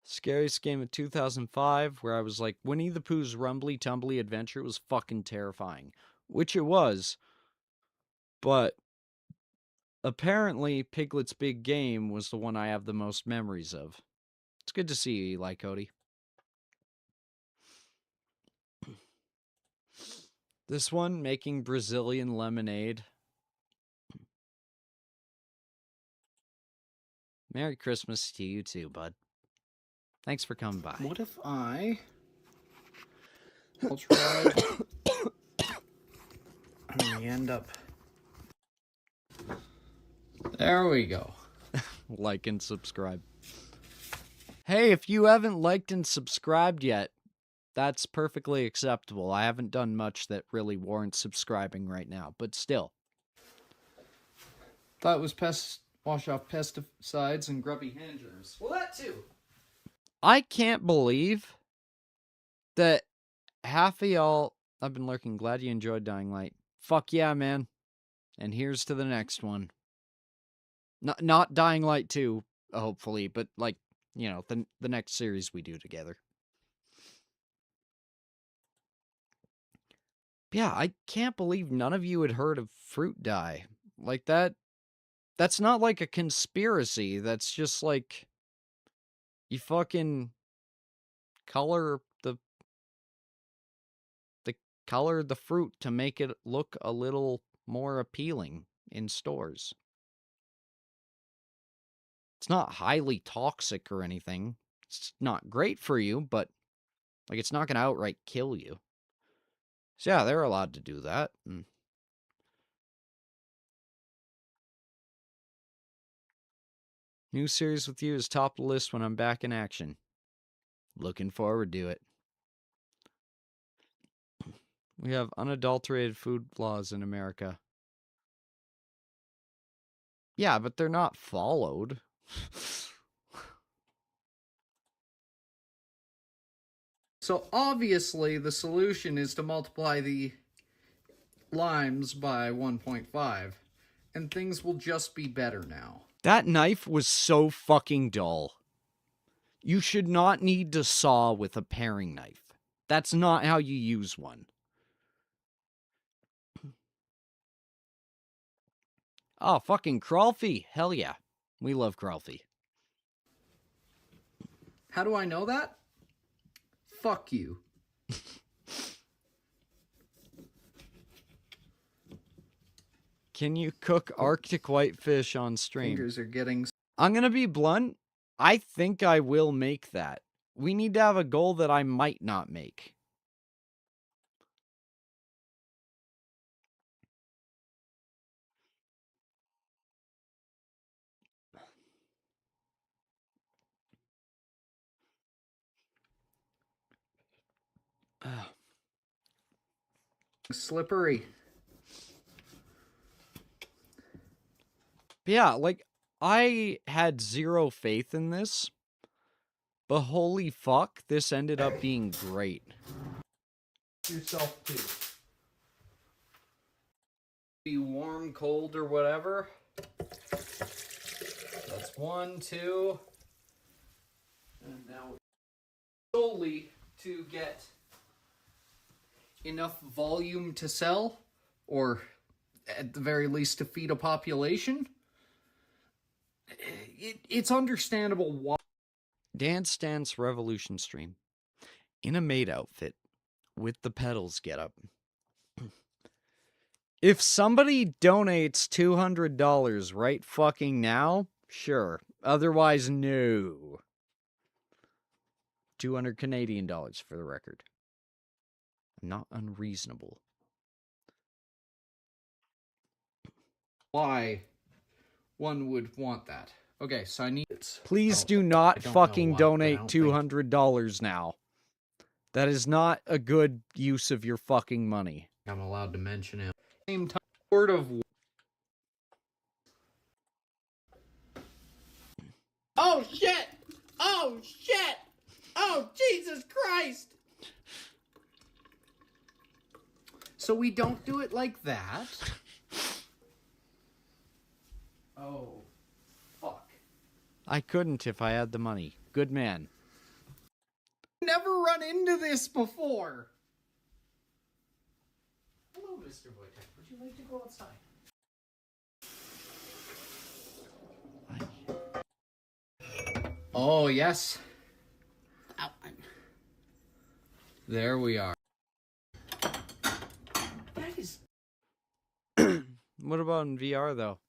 Scariest game of 2005, where I was like, Winnie the Pooh's Rumbly Tumbly Adventure was fucking terrifying. Which it was. But apparently, Piglet's Big Game was the one I have the most memories of. It's good to see you, Eli Cody. This one, making Brazilian lemonade. Merry Christmas to you too, bud. Thanks for coming by. What if I'll try and we end up... There we go. Like and subscribe. Hey, if you haven't liked and subscribed yet, that's perfectly acceptable. I haven't done much that really warrants subscribing right now, but still. Thought it was wash off pesticides and grubby hand germs. Well, that too. I can't believe that half of y'all... I've been lurking. Glad you enjoyed Dying Light. Fuck yeah, man. And here's to the next one. Not Dying Light 2, hopefully, but, like, you know, the next series we do together. Yeah, I can't believe none of you had heard of fruit dye. Like, that's not like a conspiracy. That's just like, you fucking color the fruit to make it look a little more appealing in stores. It's not highly toxic or anything. It's not great for you, but, like, it's not going to outright kill you. So yeah, they're allowed to do that. New series with you is top of the list when I'm back in action. Looking forward to it. We have unadulterated food laws in America. Yeah, but they're not followed. So obviously the solution is to multiply the limes by 1.5, and things will just be better now. That knife was so fucking dull. You should not need to saw with a paring knife. That's not how you use one. Oh, fucking crawlfie. Hell yeah. We love crawlfie. How do I know that? Fuck you. Can you cook Arctic whitefish on stream? Fingers are getting... I'm gonna be blunt. I think I will make that. We need to have a goal that I might not make. Slippery. Yeah, like, I had zero faith in this, but holy fuck, this ended up being great. Yourself too. Be warm, cold, or whatever. That's 1, 2. And now solely to get enough volume to sell, or at the very least to feed a population. It's understandable why. Dance Dance Revolution stream. In a maid outfit. With the Peddles getup. If somebody donates $200 right fucking now, sure. Otherwise, no. 200 Canadian dollars for the record. Not unreasonable. Why one would want that. Okay, so I need... Please do not fucking donate $200 now. That is not a good use of your fucking money. I'm allowed to mention it. Same time, word of... Oh, shit! Oh, shit! Oh, Jesus Christ! So we don't do it like that? Oh, fuck. I couldn't if I had the money. Good man. run into this before. Hello, Mr. Boytech. Would you like to go outside? Oh, yes. Ow. There we are. Guys. What about in VR, though?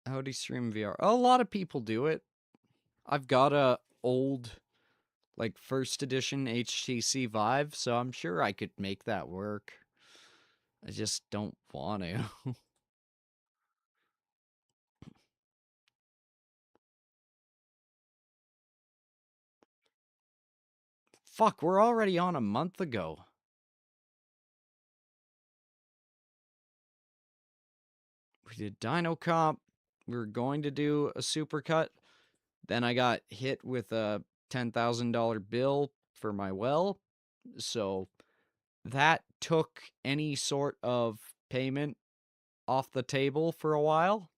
How do you stream VR? A lot of people do it. I've got a old, like, first edition HTC Vive, so I'm sure I could make that work. I just don't want to. Fuck, we're already on a month ago. We did Dino Comp. We were going to do a supercut. Then I got hit with a $10,000 bill for my well. So that took any sort of payment off the table for a while.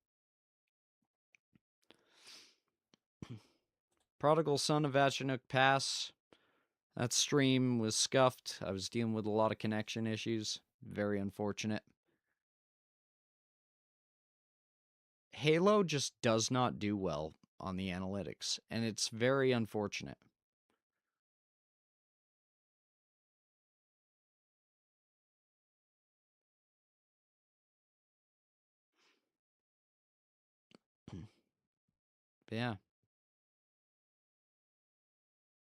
Prodigal Son of Vachinook Pass. That stream was scuffed. I was dealing with a lot of connection issues. Very unfortunate. Halo just does not do well on the analytics, and it's very unfortunate. But yeah.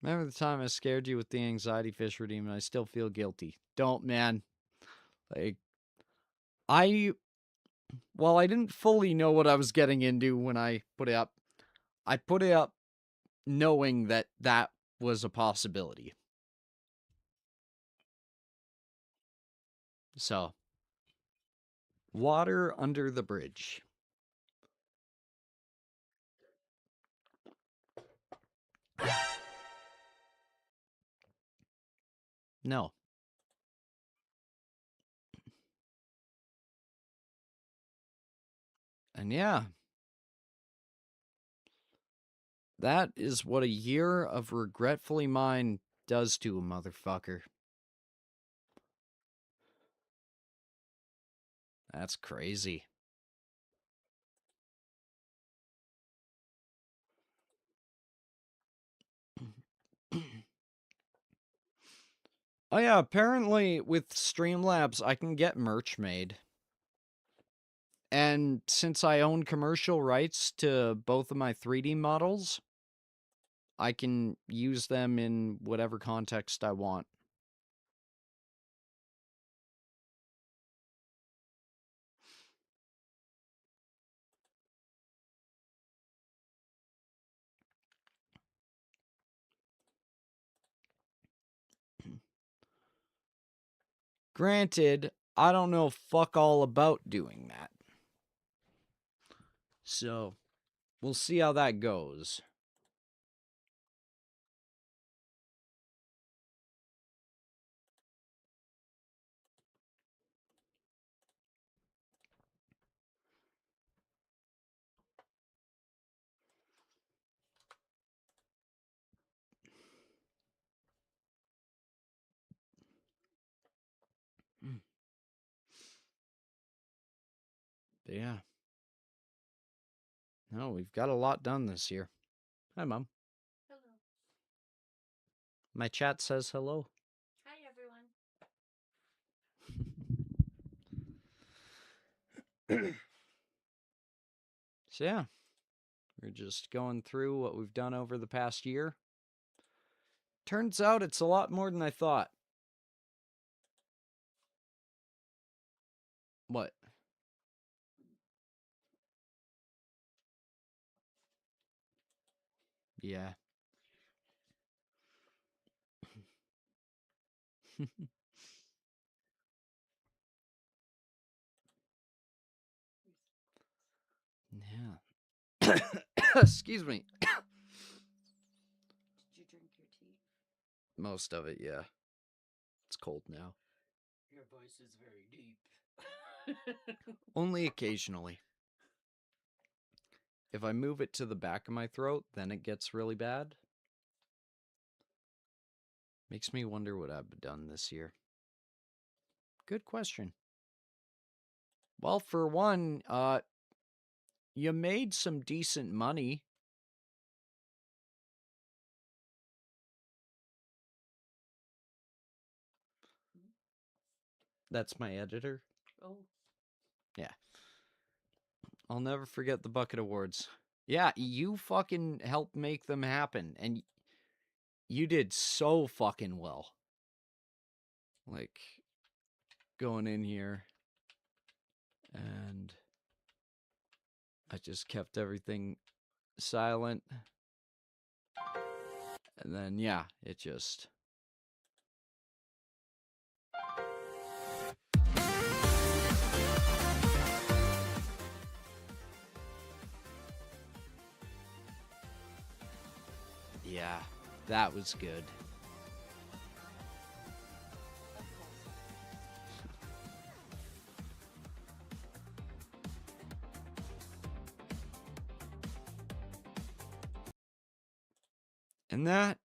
Remember the time I scared you with the anxiety fish redeem, and I still feel guilty. Don't, man. Like, well, I didn't fully know what I was getting into when I put it up. I put it up knowing that that was a possibility. So, water under the bridge. No. And yeah. That is what a year of Regretfully Mine does to a motherfucker. That's crazy. Oh yeah, apparently with Streamlabs I can get merch made. And since I own commercial rights to both of my 3D models, I can use them in whatever context I want. Granted, I don't know fuck all about doing that. So, we'll see how that goes. But yeah. No, we've got a lot done this year. Hi, Mom. Hello. My chat says hello. Hi, everyone. So yeah, we're just going through what we've done over the past year. Turns out it's a lot more than I thought. What? Yeah. Yeah. Excuse me. Did you drink your tea? Most of it, yeah. It's cold now. Your voice is very deep. Only occasionally. if I move it to the back of my throat, then it gets really bad. Makes me wonder what I've done this year. Good question. Well, for one, you made some decent money. That's my editor. Oh. Yeah. I'll never forget the bucket awards. Yeah, you fucking helped make them happen, and you did so fucking well. Like, going in here, and I just kept everything silent. And then, yeah, it just... Yeah, that was good. And that...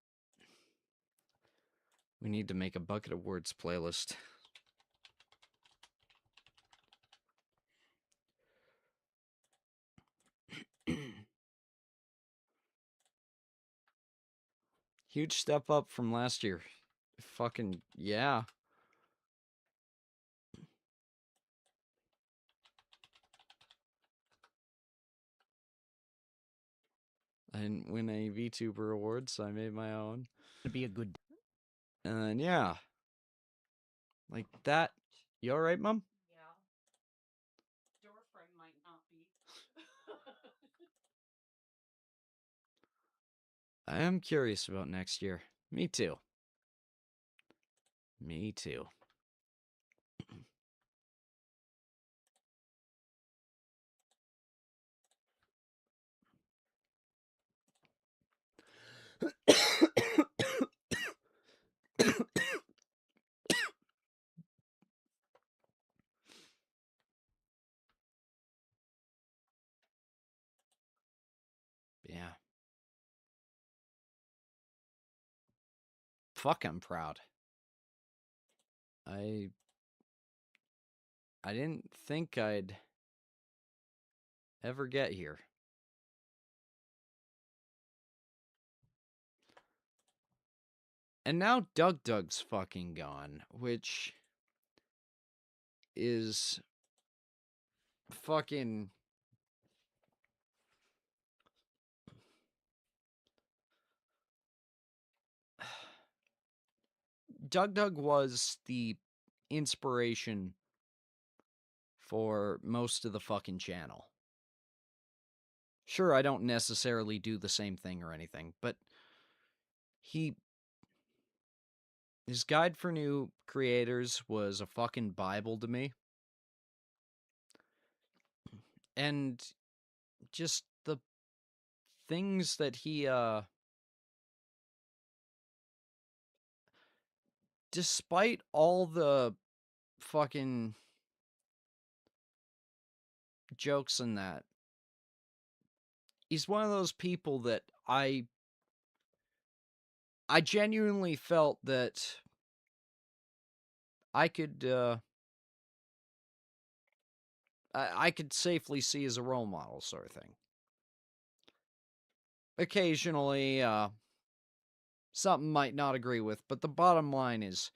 We need to make a Bucket of Words playlist. Huge step up from last year. Fucking, yeah. I didn't win any VTuber awards, so I made my own. To be a good. And then, yeah. Like that. You alright, Mom? Yeah. Door frame might not be. I am curious about next year. Me too. Me too. Yeah. Fuck, I'm proud. I didn't think I'd ever get here. And now Dug's fucking gone, which is fucking... Dug was the inspiration for most of the fucking channel. Sure, I don't necessarily do the same thing or anything, but his guide for new creators was a fucking Bible to me. And just the things that he, despite all the fucking jokes and that, he's one of those people that I genuinely felt that I could, I could safely see as a role model sort of thing. Occasionally, something might not agree with, but the bottom line is,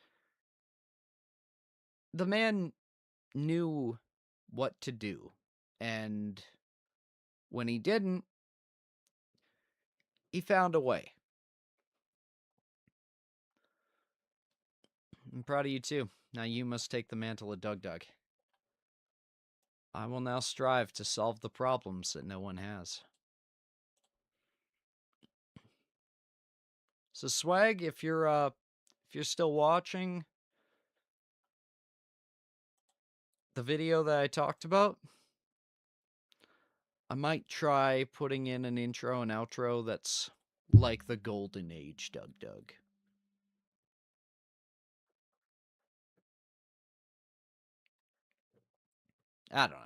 the man knew what to do, and when he didn't, he found a way. I'm proud of you too. Now you must take the mantle of Dug. I will now strive to solve the problems that no one has. So Swag, if you're still watching the video that I talked about, I might try putting in an intro and outro that's like the golden age Dug. I don't know.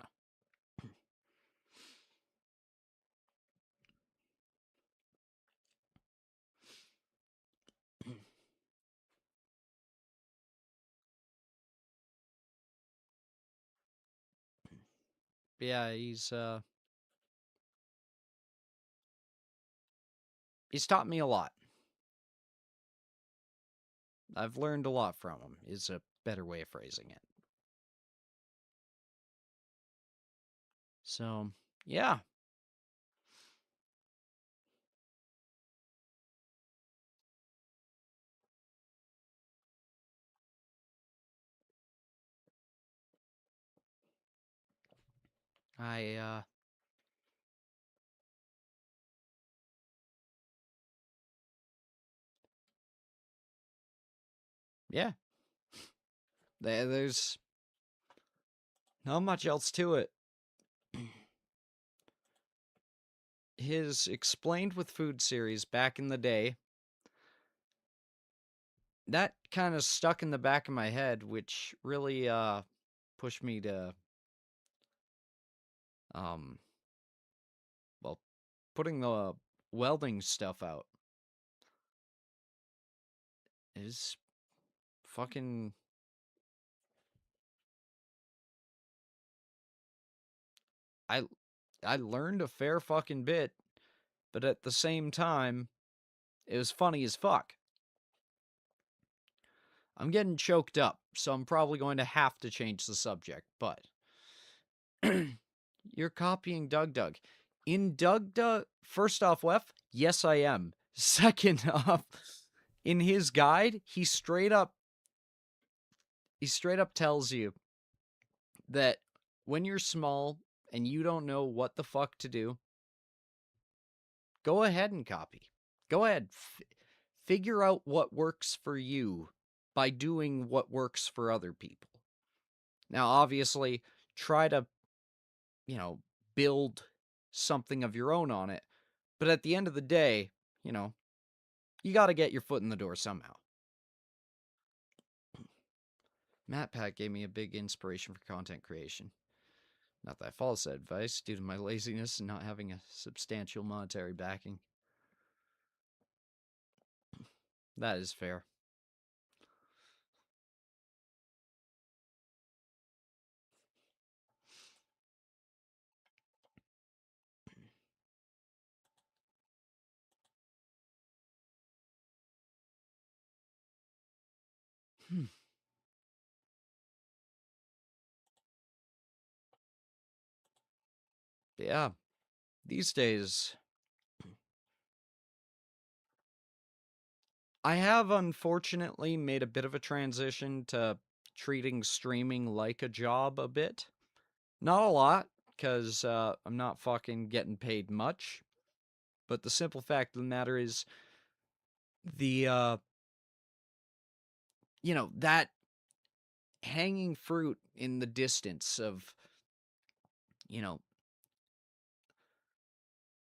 yeah, he's taught me a lot. I've learned a lot from him, is a better way of phrasing it. So, yeah. Yeah. There's not much else to it. His Explained with Food series back in the day, that kind of stuck in the back of my head, which really pushed me to well, putting the welding stuff out is fucking I learned a fair fucking bit, but at the same time, it was funny as fuck. I'm getting choked up, so I'm probably going to have to change the subject, but you're copying Doug. In Doug, first off, Wef, yes I am. Second off, in his guide, he straight up tells you that when you're small and you don't know what the fuck to do, go ahead and copy. Go ahead. Figure out what works for you by doing what works for other people. Now, obviously, try to, build something of your own on it. But at the end of the day, you got to get your foot in the door somehow. Matt Pat gave me a big inspiration for content creation. Not that I follow said advice due to my laziness and not having a substantial monetary backing. That is fair. But yeah, these days, I have unfortunately made a bit of a transition to treating streaming like a job a bit. Not a lot, because I'm not fucking getting paid much. But the simple fact of the matter is, that hanging fruit in the distance of,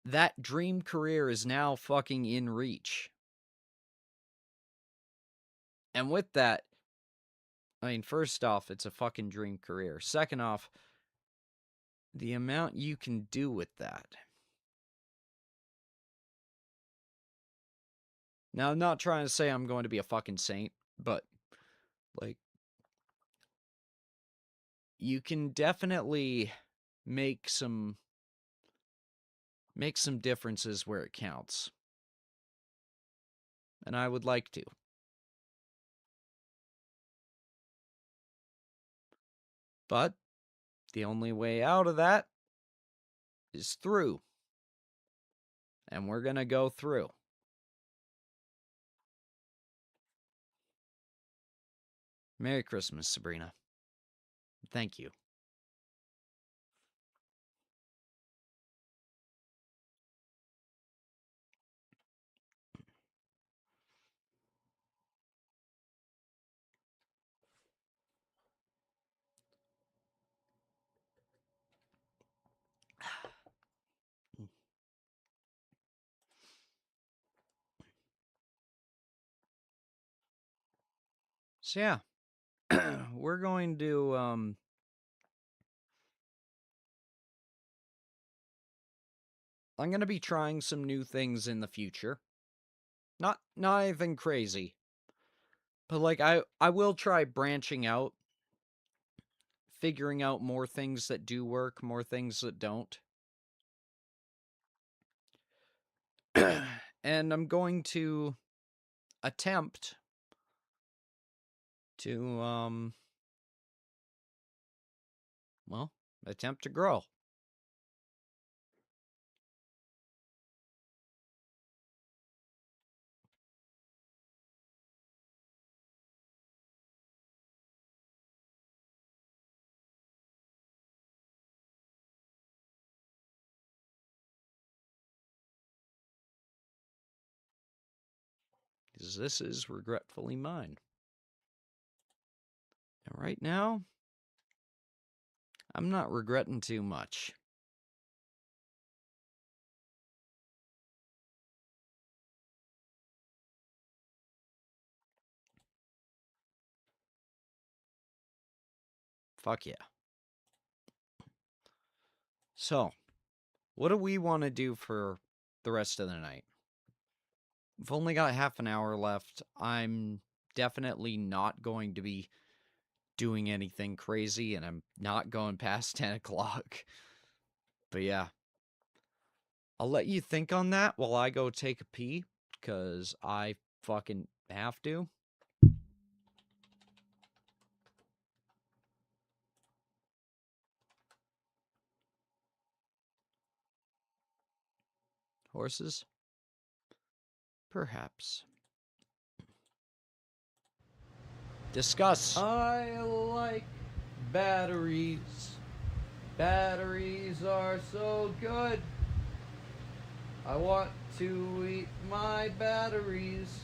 that dream career is now fucking in reach. And with that, I mean, first off, it's a fucking dream career. Second off, the amount you can do with that. Now, I'm not trying to say I'm going to be a fucking saint, but, you can definitely make some differences where it counts. And I would like to. But the only way out of that is through. And we're going to go through. Merry Christmas, Sabrina. Thank you. So yeah, we're going to I'm going to be trying some new things in the future. Not anything crazy. But I will try branching out, figuring out more things that do work, more things that don't. And I'm going to attempt to, well, attempt to grow. Because this is Regretfully Mine. And right now, I'm not regretting too much. Fuck yeah. So, what do we want to do for the rest of the night? We've only got half an hour left. I'm definitely not going to be doing anything crazy, and I'm not going past 10 o'clock. But yeah. I'll let you think on that while I go take a pee, because I fucking have to. Horses? Perhaps. Discuss. I like batteries. Batteries are so good. I want to eat my batteries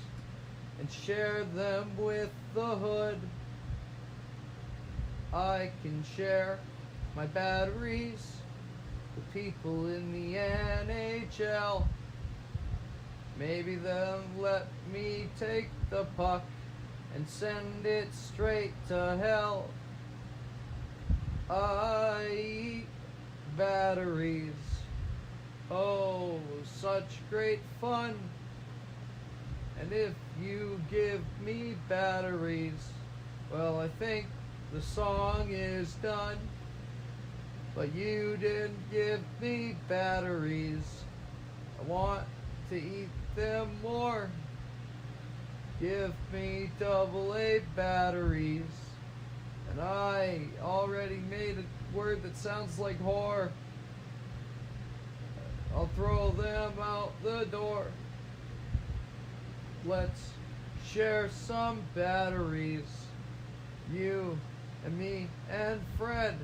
and share them with the hood. I can share my batteries with people in the NHL. Maybe they'll let me take the puck and send it straight to hell. I eat batteries. Oh, such great fun. And if you give me batteries, well, I think the song is done. But you didn't give me batteries. I want to eat them more. Give me AA batteries. And I already made a word that sounds like whore. I'll throw them out the door. Let's share some batteries. You and me and Fred.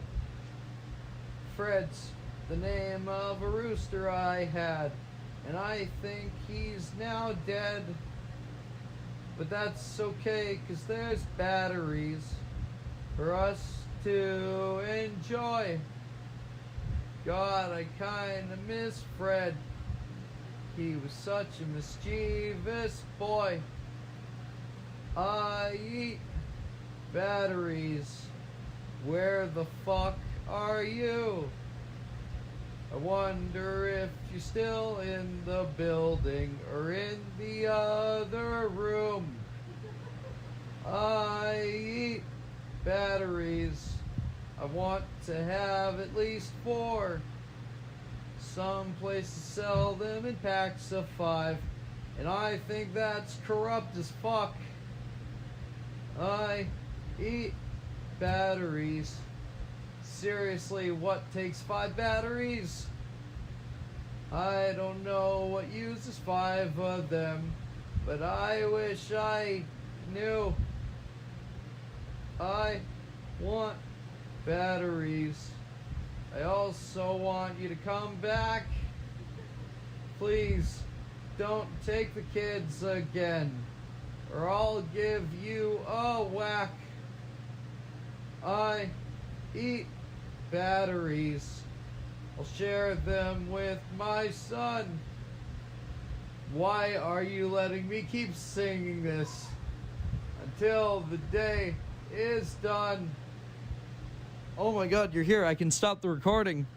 Fred's the name of a rooster I had, and I think he's now dead. But that's okay, 'cause there's batteries for us to enjoy. God, I kinda miss Fred. He was such a mischievous boy. I eat batteries. Where the fuck are you? I wonder if you're still in the building or in the other room. I eat batteries. I want to have at least 4. Some places sell them in packs of 5, and I think that's corrupt as fuck. I eat batteries. Seriously, what takes 5 batteries? I don't know what uses 5 of them, but I wish I knew. I want batteries. I also want you to come back. Please, don't take the kids again, or I'll give you a whack. I eat batteries. I'll share them with my son. Why are you letting me keep singing this until the day is done? Oh my god, you're here. I can stop the recording.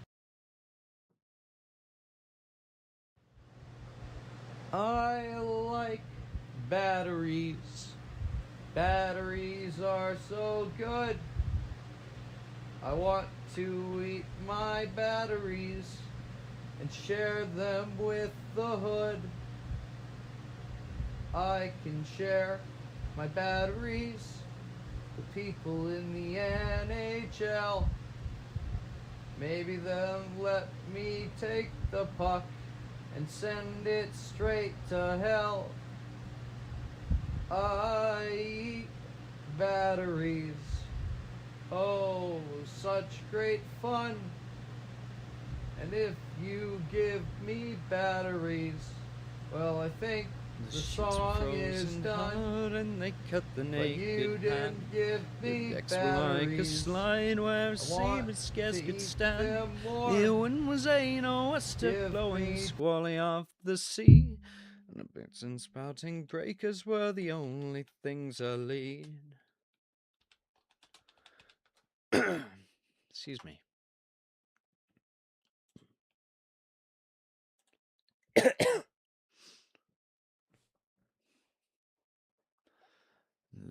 I like batteries. Batteries are so good. I want to eat my batteries and share them with the hood. I can share my batteries with people in the NHL. Maybe they'll let me take the puck and send it straight to hell. I eat batteries. Oh, such great fun. And if you give me batteries, well, I think the song is done. And they cut the But naked you hand. didn't give me The decks were like a batteries. slide where a want saber scarce to could eat stand. them more. The wind was a nor'wester Give blowing me- squally off the sea. And the bits and spouting breakers were the only things I lead. Excuse me.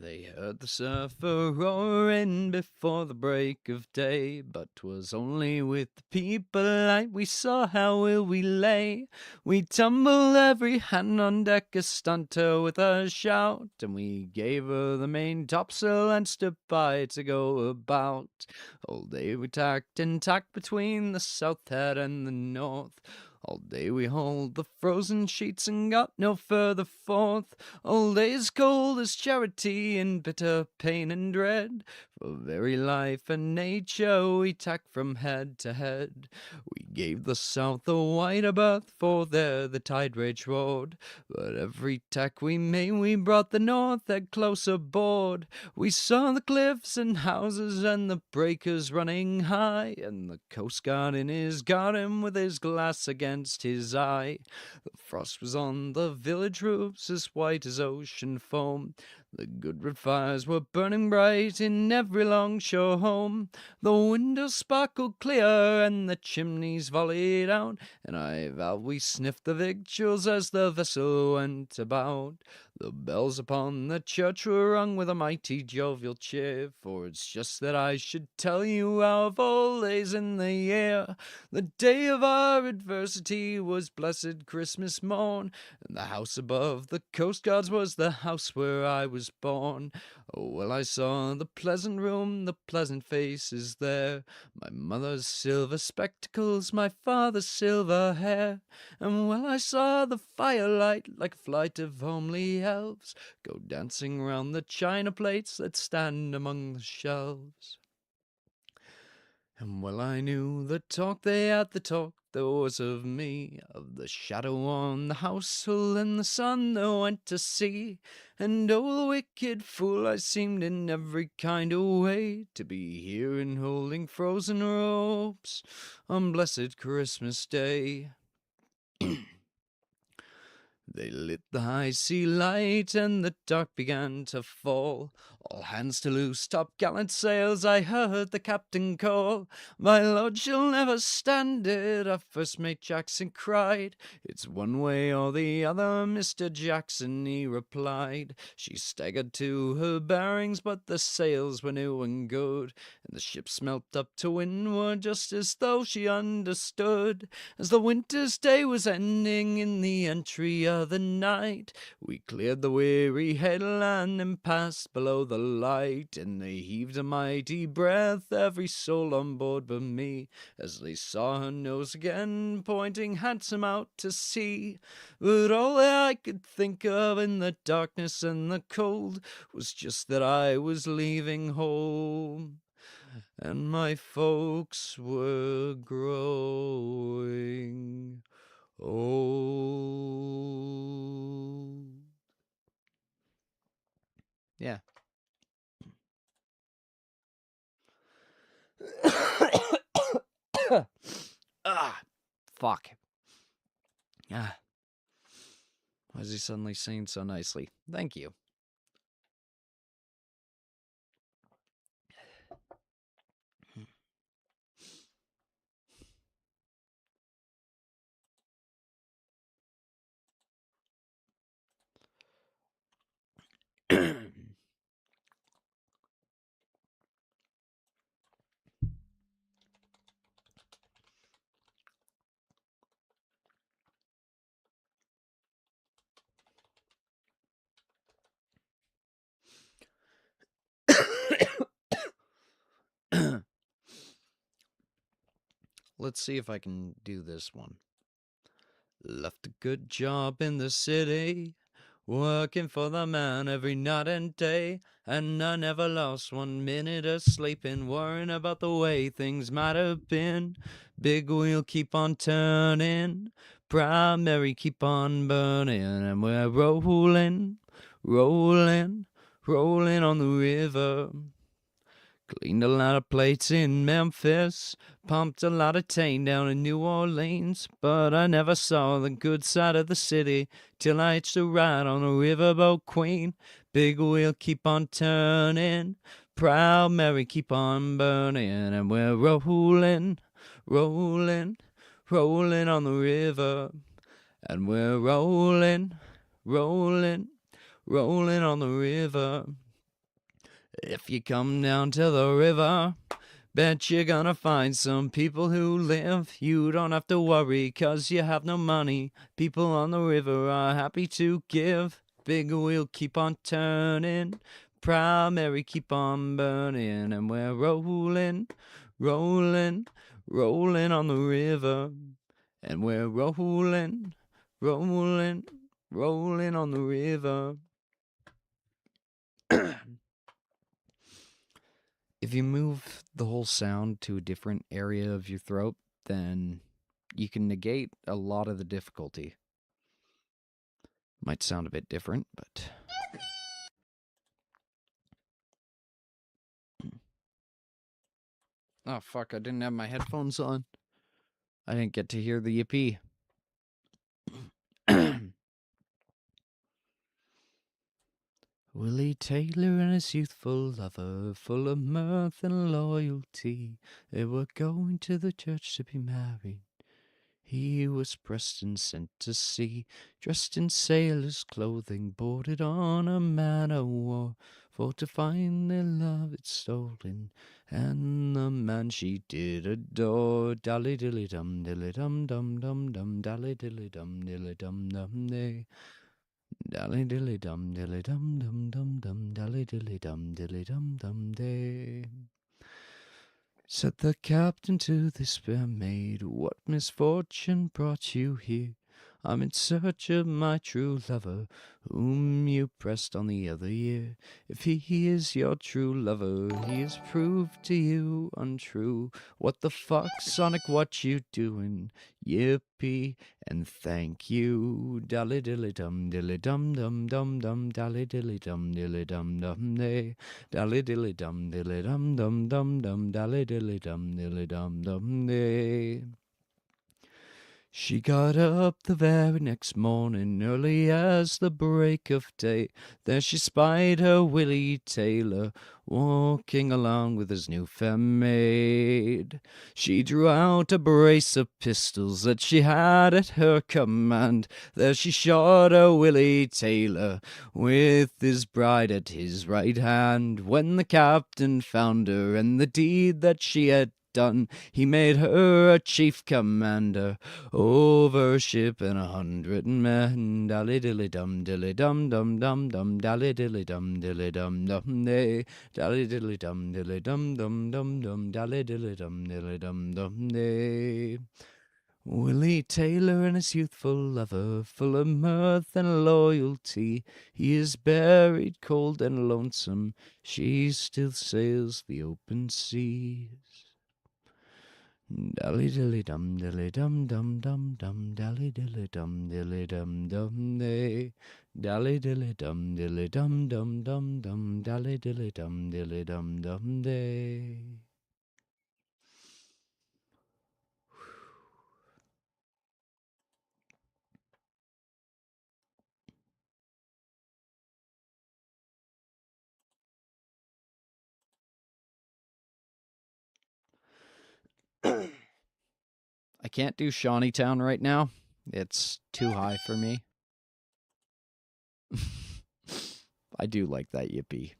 They heard the surfer roaring before the break of day, but 'twas only with the people light we saw how ill we lay. We tumbled every hand on deck, a stunter with a shout, and we gave her the main topsail and stood by to go about. All day we tacked and tacked between the south head and the north. All day we hauled the frozen sheets and got no further forth. All days cold as charity in bitter pain and dread. For very life and nature we tacked from head to head. We gave the south a wider berth, for there the tide rage roared. But every tack we made we brought the north head close aboard. We saw the cliffs and houses and the breakers running high, and the coast guard in his garden with his glass against his eye. The frost was on the village roofs as white as ocean foam. The good red fires were burning bright in every longshore home. The windows sparkled clear and the chimneys volleyed out, and I vow we sniffed the victuals as the vessel went about. The bells upon the church were rung with a mighty jovial cheer, for it's just that I should tell you how of all days in the year, the day of our adversity was blessed Christmas morn, and the house above the coast guards was the house where I was born. Oh, well, I saw the pleasant room, the pleasant faces there, my mother's silver spectacles, my father's silver hair, and well, I saw the firelight like a flight of homely elves go dancing round the china plates that stand among the shelves. And well, I knew the talk they had, the talk there was of me, of the shadow on the house hill and the sun that went to sea. And oh, the wicked fool I seemed in every kind of way to be here and holding frozen ropes on blessed Christmas Day. They lit the high sea light, and the dark began to fall. All hands to loose topgallant sails, I heard the captain call. My lord shall never stand it, our first mate Jackson cried. It's one way or the other, Mr. Jackson, he replied. She staggered to her bearings, but the sails were new and good, and the ship smelt up to windward just as though she understood. As the winter's day was ending in the entry of the night, we cleared the weary headland and passed below the light, and they heaved a mighty breath, every soul on board but me, as they saw her nose again pointing handsome out to sea. But all that I could think of in the darkness and the cold was just that I was leaving home, and my folks were growing old. Yeah. Ah, fuck. Ah. Why is he suddenly singing so nicely? Thank you. let's see if I can do this one. Left a good job in the city, working for the man every night and day, and I never lost 1 minute of sleeping, worrying about the way things might have been. Big wheel keep on turning, primary keep on burning, and we're rolling, rolling, rolling on the river. Cleaned a lot of plates in Memphis, pumped a lot of tang down in New Orleans, but I never saw the good side of the city till I hitched a ride on a riverboat queen. Big wheel keep on turning, proud Mary keep on burning, and we're rolling, rolling, rolling on the river, and we're rolling, rolling, rolling on the river. If you come down to the river, bet you're gonna find some people who live. You don't have to worry, 'cause you have no money. People on the river are happy to give. Big wheel keep on turning, proud Mary keep on burning, and we're rolling, rolling, rolling on the river. And we're rolling, rolling, rolling on the river. If you move the whole sound to a different area of your throat, then you can negate a lot of the difficulty. Might sound a bit different, but... Oh, fuck, I didn't have my headphones on. I didn't get to hear the yippee. Willie Taylor and his youthful lover, full of mirth and loyalty, they were going to the church to be married. He was pressed and sent to sea, dressed in sailor's clothing, boarded on a man o' war, for to find their love it's stolen, and the man she did adore. Dally dilly dum dilly dum dum dum dum, dally dilly dum dum day. Dally dilly dum dum dum dum, dally dilly dum dum day. Said the captain to this fair maid, what misfortune brought you here? I'm in search of my true lover, whom you pressed on the other year. If he is your true lover, he has proved to you untrue. What the fuck, Sonic, what you doing? Yippee, and thank you. Dally dilly dum dum dum dum, dally dilly dum dum day. Dally dilly dum dum dum, dally dilly dum dum day. She got up the very next morning, early as the break of day. There she spied her Willie Taylor, walking along with his new fair maid. She drew out a brace of pistols that she had at her command. There she shot her Willie Taylor, with his bride at his right hand. When the captain found her and the deed that she had done, he made her a chief commander over a ship and 100 men. Dally dilly dum dum dum dum, dally dilly dum dum day. Dally dilly dum dum dum, dally dilly dum dum day. Willie Taylor and his youthful lover, full of mirth and loyalty, he is buried cold and lonesome. She still sails the open seas. Dally dilly dum dum dum dum, dally dilly dum dum day. Dally dilly dum dum dum, dally dilly dum dum day. I can't do Shawneetown right now. It's too high for me. I do like that yippee.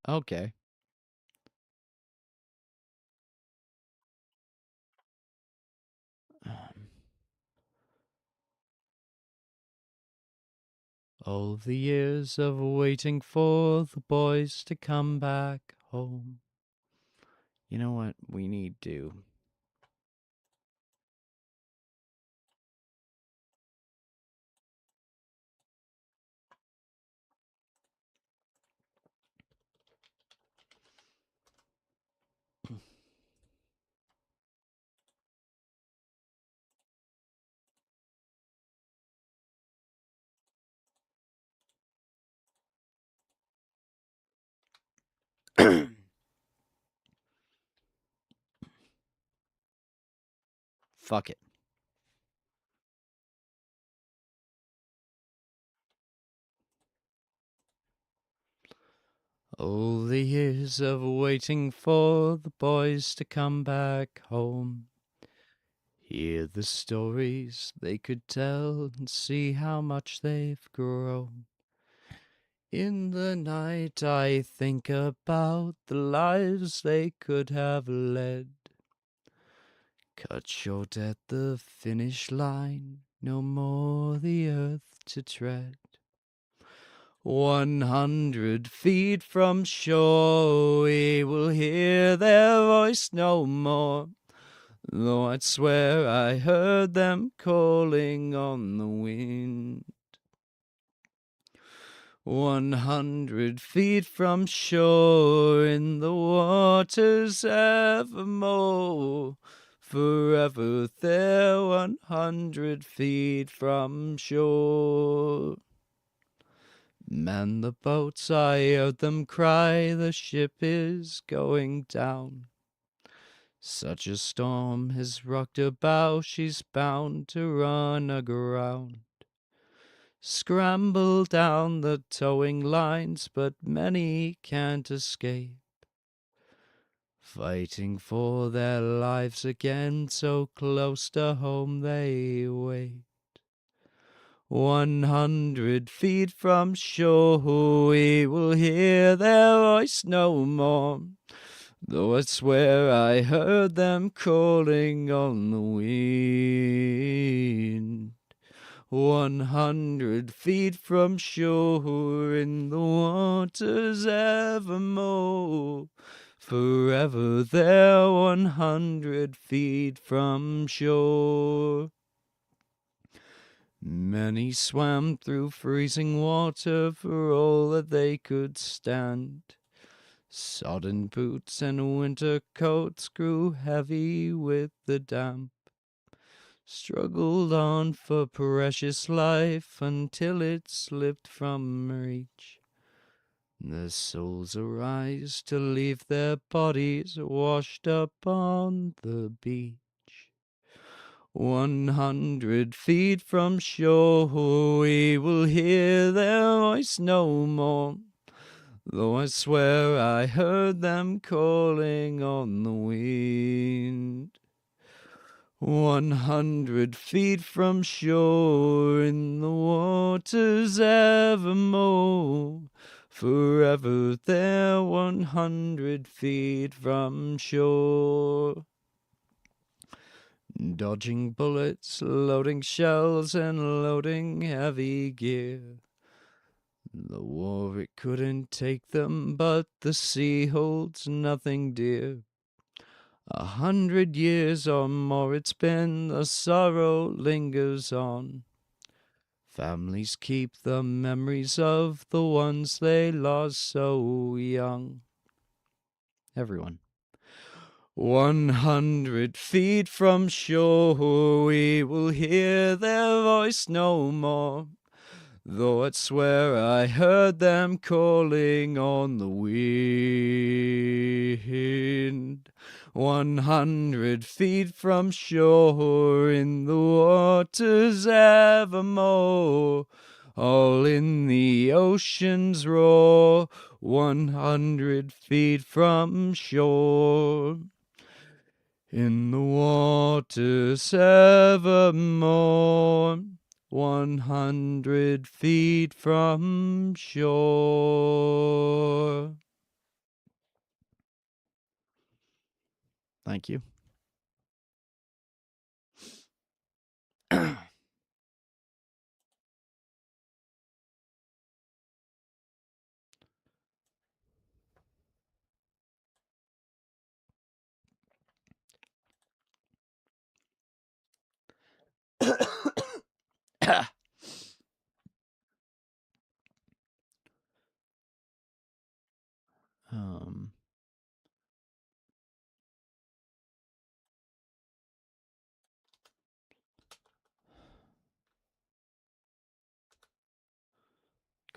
Okay. All the years of waiting for the boys to come back home. You know what we need to? Fuck it. All the years of waiting for the boys to come back home. Hear the stories they could tell and see how much they've grown. In the night I think about the lives they could have led. Cut short at the finish line, no more the earth to tread. 100 feet from shore, we will hear their voice no more. Though I'd swear I heard them calling on the wind. 100 feet from shore, in the waters evermore. Forever there, 100 feet from shore. Man the boats, I heard them cry, the ship is going down. Such a storm has rocked her bow, she's bound to run aground. Scramble down the towing lines, but many can't escape. Fighting for their lives again, so close to home they wait. 100 feet from shore, we will hear their voice no more. Though I swear I heard them calling on the wind. 100 feet from shore, in the waters evermore. Forever there, 100 feet from shore. Many swam through freezing water for all that they could stand. Sodden boots and winter coats grew heavy with the damp. Struggled on for precious life until it slipped from reach. Their souls arise to leave their bodies washed up on the beach. 100 feet from shore, we will hear their voice no more. Though I swear I heard them calling on the wind. 100 feet from shore, in the waters evermore. Forever there, 100 feet from shore. Dodging bullets, loading shells, and loading heavy gear. The war, it couldn't take them, but the sea holds nothing dear. 100 years or more it's been, the sorrow lingers on. Families keep the memories of the ones they lost so young. Everyone. 100 feet from shore, we will hear their voice no more. Though I'd swear I heard them calling on the wind. 100 feet from shore, in the waters evermore. All in the ocean's roar, 100 feet from shore. In the waters evermore, 100 feet from shore. Thank you.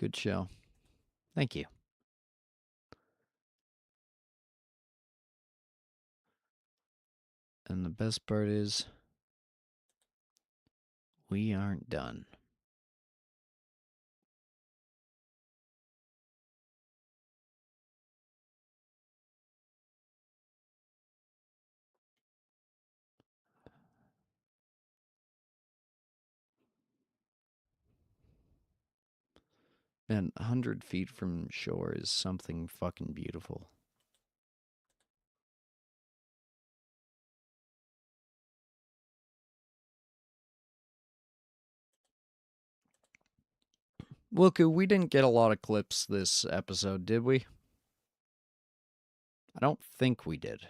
Good show. Thank you. And the best part is, we aren't done. And 100 feet from shore is something fucking beautiful. Wilku, we didn't get a lot of clips this episode, did we? I don't think we did.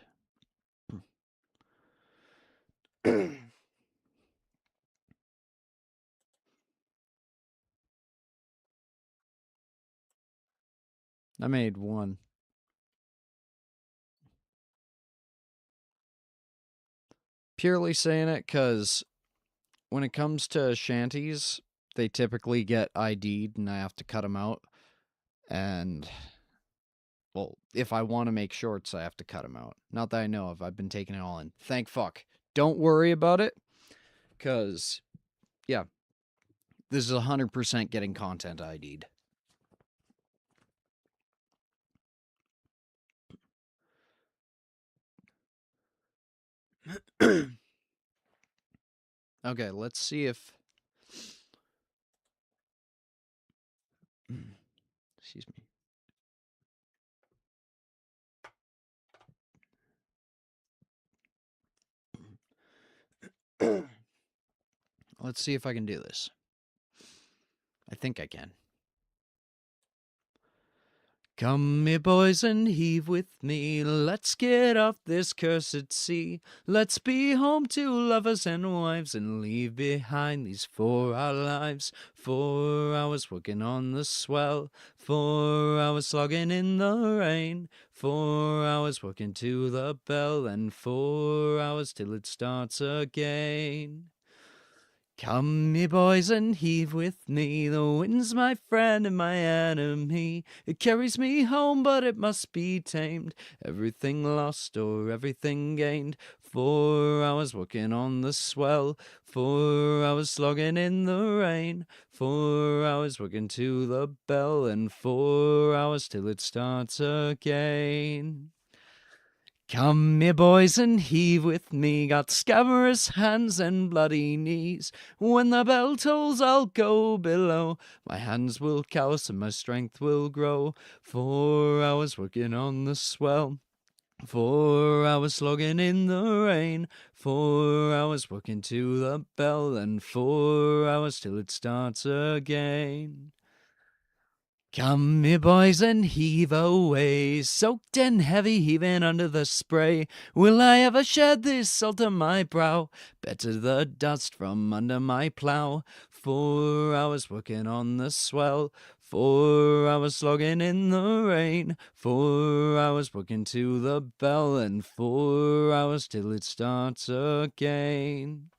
I made one. Purely saying it because when it comes to shanties, they typically get ID'd and I have to cut them out. And, well, if I want to make shorts, I have to cut them out. Not that I know of. I've been taking it all in. Thank fuck. Don't worry about it. Because, yeah, this is 100% getting content ID'd. Okay, let's see if... Excuse me. Let's see if I can do this. I think I can. Come, me boys, and heave with me. Let's get off this cursed sea. Let's be home to lovers and wives and leave behind these 4 hour lives. 4 hours working on the swell. 4 hours slogging in the rain. 4 hours working to the bell. And 4 hours till it starts again. Come, me boys, and heave with me. The wind's my friend and my enemy. It carries me home, but it must be tamed. Everything lost or everything gained. 4 hours working on the swell. 4 hours slogging in the rain. 4 hours working to the bell. And 4 hours till it starts again. Come, me boys, and heave with me. Got scabrous hands and bloody knees. When the bell tolls, I'll go below. My hands will callous and my strength will grow. 4 hours working on the swell. 4 hours slogging in the rain. 4 hours working to the bell. And 4 hours till it starts again. Come, me boys, and heave away, soaked and heavy, heaving under the spray. Will I ever shed this salt on my brow? Better the dust from under my plough. 4 hours working on the swell. 4 hours slogging in the rain. 4 hours working to the bell. And 4 hours till it starts again.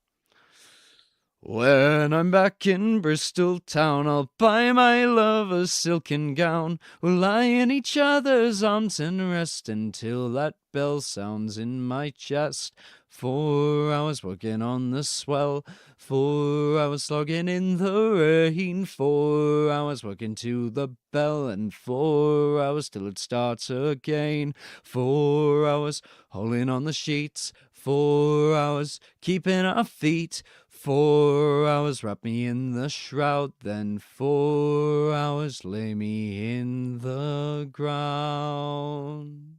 When I'm back in Bristol town, I'll buy my love a silken gown. We'll lie in each other's arms and rest until that bell sounds in my chest. 4 hours working on the swell. 4 hours slogging in the rain. 4 hours working to the bell. And 4 hours till it starts again. 4 hours hauling on the sheets. 4 hours keeping our feet. 4 hours wrap me in the shroud, then 4 hours lay me in the ground.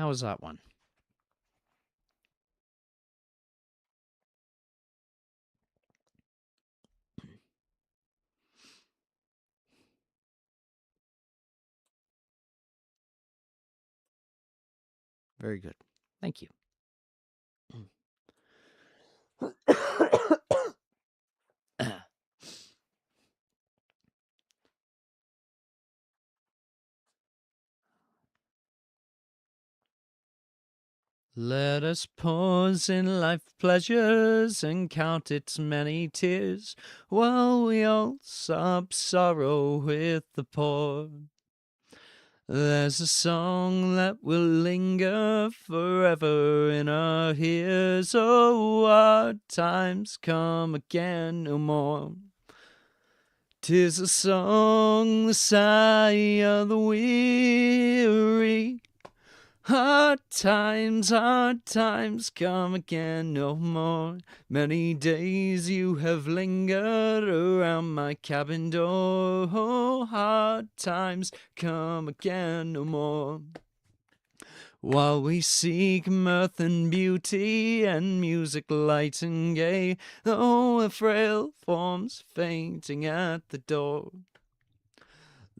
How was that one? Very good. Thank you. Let us pause in life pleasures and count its many tears, while we all sob sorrow with the poor. There's a song that will linger forever in our ears. Oh, our times come again no more. 'Tis a song, the sigh of the weary. Hard times come again no more. Many days you have lingered around my cabin door. Oh, hard times come again no more. While we seek mirth and beauty and music light and gay, though a frail form's fainting at the door.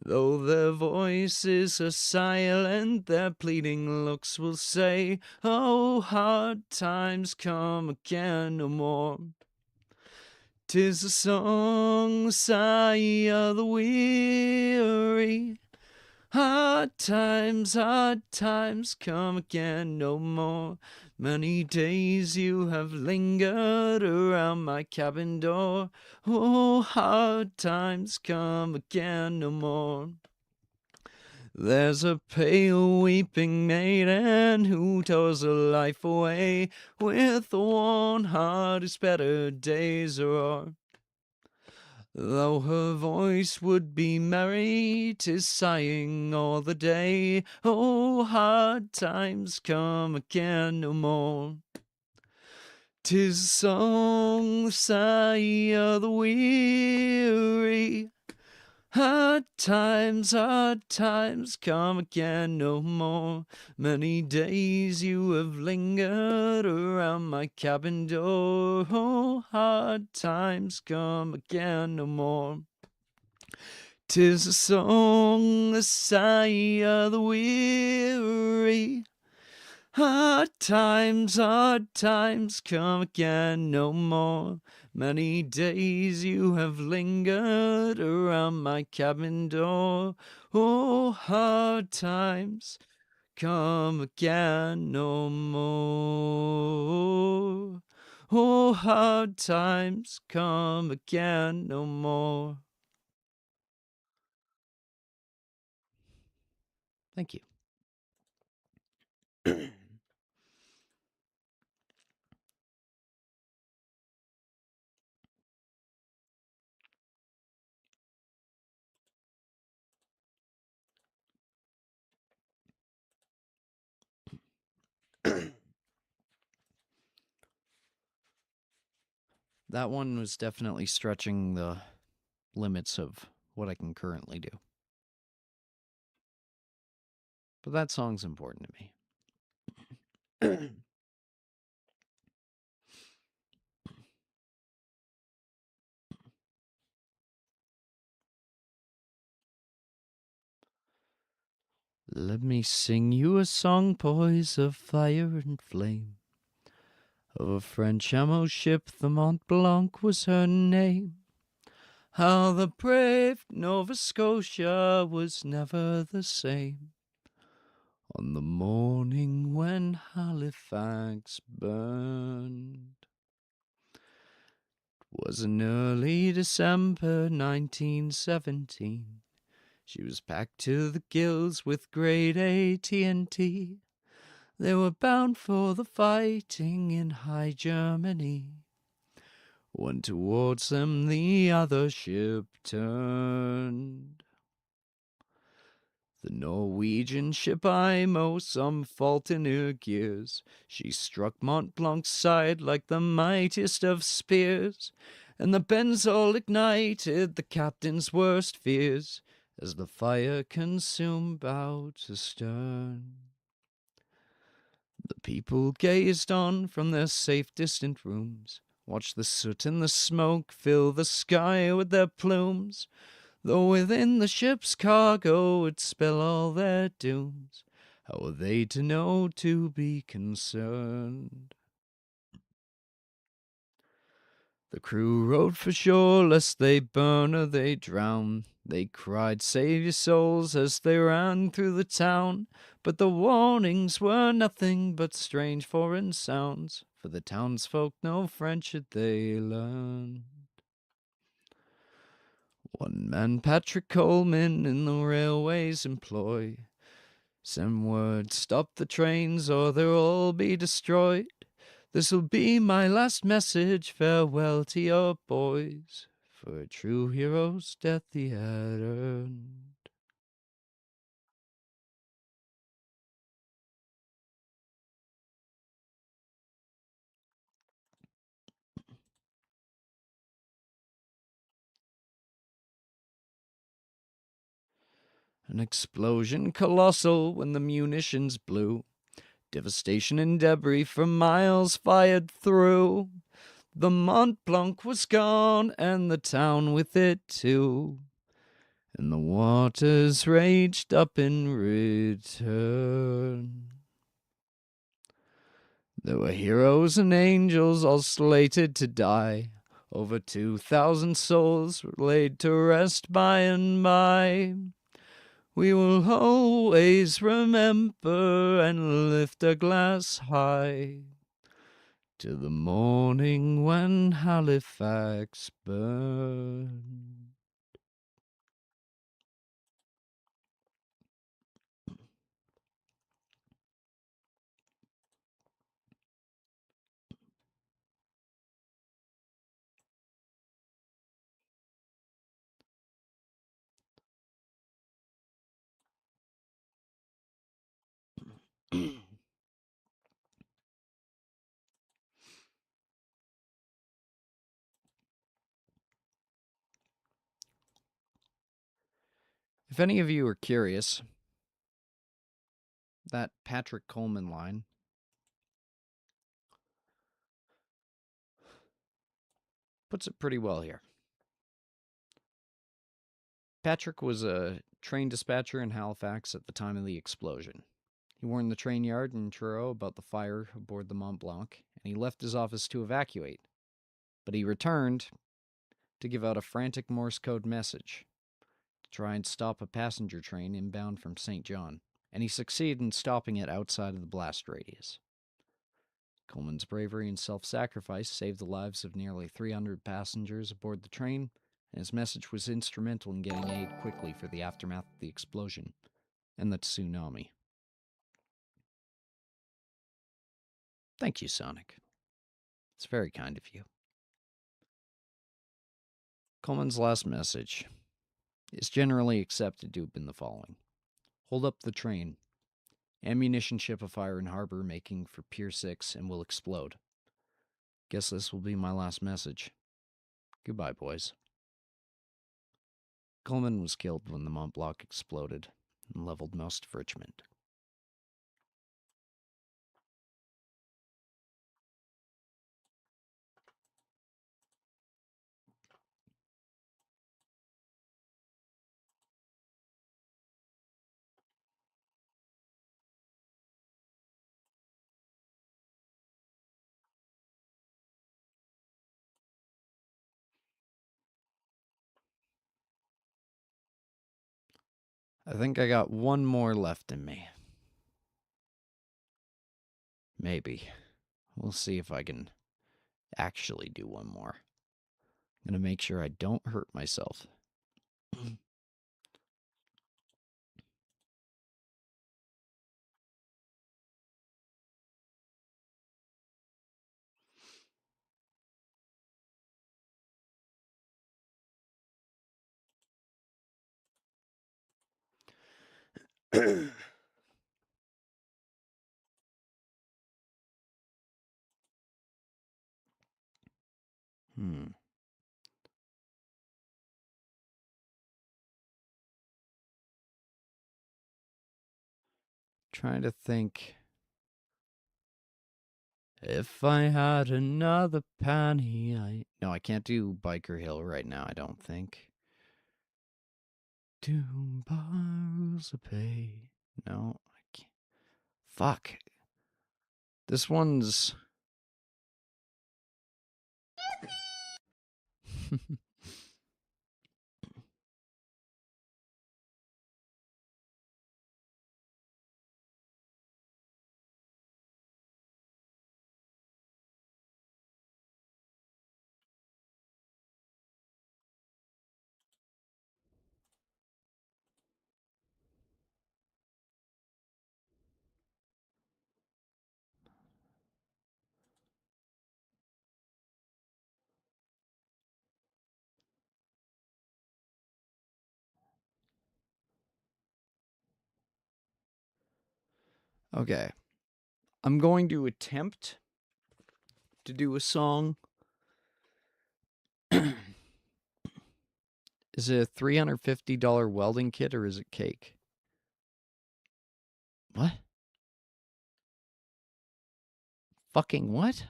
Though their voices are silent, their pleading looks will say, oh, hard times come again no more. 'Tis a song, the sigh of the weary. Hard times come again no more. Many days you have lingered around my cabin door. Oh, hard times come again no more. There's a pale weeping maiden who toils her life away with a worn heart whose better days are o'er. Though her voice would be merry, 'tis sighing all the day. Oh, hard times come again no more. 'Tis a song, the sigh of the weary. Hard times come again no more. Many days you have lingered around my cabin door. Oh, hard times come again no more. 'Tis a song, the sigh of the weary. Hard times come again no more. Many days you have lingered around my cabin door. Oh, hard times come again no more. Oh, hard times come again no more. Thank you. That one was definitely stretching the limits of what I can currently do. But that song's important to me. Let me sing you a song, boys, of fire and flame, of a French ammo ship, the Mont Blanc was her name. How the brave Nova Scotia was never the same on the morning when Halifax burned. 'Twas in early December 1917. She was packed to the gills with grade A TNT. They were bound for the fighting in High Germany. When towards them the other ship turned. The Norwegian ship IMO, some fault in her gears. She struck Mont Blanc's side like the mightiest of spears, and the benzol ignited the captain's worst fears, as the fire consumed bow to stern. The people gazed on from their safe distant rooms, watched the soot and the smoke fill the sky with their plumes, though within the ship's cargo would spell all their dooms. How are they to know to be concerned? The crew rowed for shore, lest they burn or they drown. They cried, "Save your souls," as they ran through the town. But the warnings were nothing but strange foreign sounds, for the townsfolk no French had they learned. One man, Patrick Coleman, in the railway's employ, send word, "Stop the trains or they'll all be destroyed." "This'll be my last message, farewell to your boys, for a true hero's death he had earned." An explosion colossal when the munitions blew. Devastation and debris for miles fired through. The Mont Blanc was gone, and the town with it too. And the waters raged up in return. There were heroes and angels all slated to die. Over 2,000 souls were laid to rest by and by. We will always remember and lift a glass high to the morning when Halifax burned. If any of you are curious, that Patrick Coleman line puts it pretty well here. Patrick was a train dispatcher in Halifax at the time of the explosion. He warned the train yard in Truro about the fire aboard the Mont Blanc, and he left his office to evacuate. But he returned to give out a frantic Morse code message to try and stop a passenger train inbound from St. John, and he succeeded in stopping it outside of the blast radius. Coleman's bravery and self-sacrifice saved the lives of nearly 300 passengers aboard the train, and his message was instrumental in getting aid quickly for the aftermath of the explosion and the tsunami. Thank you, Sonic. It's very kind of you. Coleman's last message is generally accepted to have been the following: "Hold up the train. Ammunition ship afire in harbor making for Pier 6 and will explode. Guess this will be my last message. Goodbye, boys." Coleman was killed when the Mont Blanc exploded and leveled most of Richmond. I think I got one more left in me. Maybe. We'll see if I can actually do one more. I'm going to make sure I don't hurt myself. Trying to think. If I had another penny, No, I can't do Biker Hill right now, I don't think. 2 bars a pay. No, I can't. Fuck. This one's... Okay. I'm going to attempt to do a song. Is it a $350 welding kit or is it cake? What? Fucking what?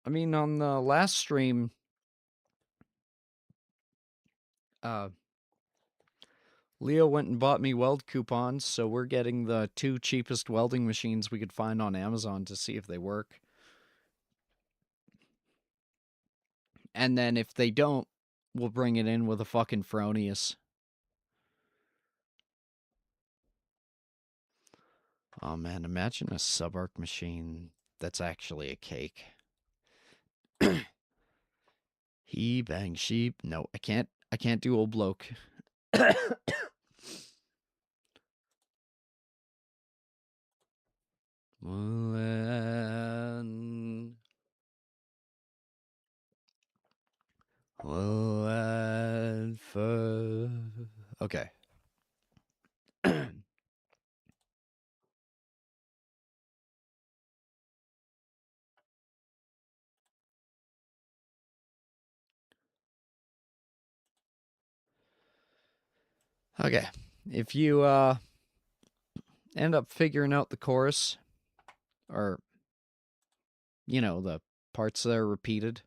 I mean, on the last stream, Leo went and bought me weld coupons, so we're getting the 2 cheapest welding machines we could find on Amazon to see if they work. And then if they don't, we'll bring it in with a fucking Fronius. Oh man, imagine a sub-arc machine that's actually a cake. He bang sheep. No, I can't do old bloke. Okay. Okay. If you end up figuring out the chorus, or you know, the parts that are repeated,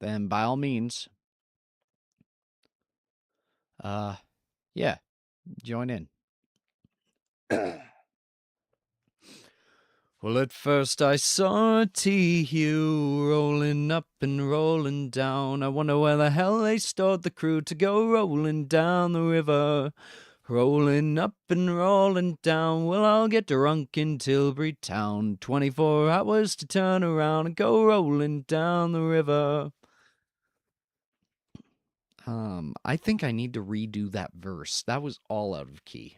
then by all means, yeah, join in. Well, at first I saw a T-Hue rolling up and rolling down. I wonder where the hell they stored the crew to go rolling down the river. Rolling up and rolling down, well, I'll get drunk in Tilbury Town. 24 hours to turn around and go rolling down the river. I think I need to redo that verse. That was all out of key.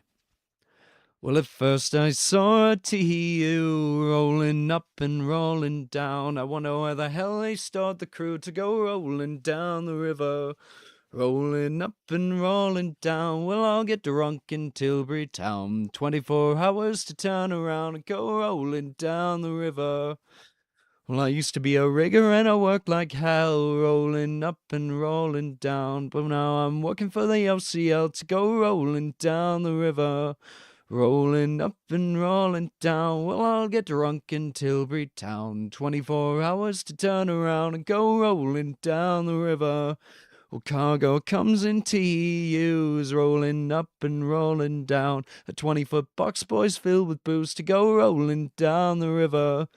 Well, at first I saw a T-U rolling up and rolling down. I wonder where the hell they stored the crew to go rolling down the river. Rolling up and rolling down, well, I'll get drunk in Tilbury Town. 24 hours to turn around and go rolling down the river. Well, I used to be a rigger and I worked like hell, rolling up and rolling down. But now I'm working for the OCL to go rolling down the river. Rolling up and rolling down, well, I'll get drunk in Tilbury Town. 24 hours to turn around and go rolling down the river. Well, cargo comes in TUs, rolling up and rolling down. A 20-foot box, boys, filled with booze to go rolling down the river.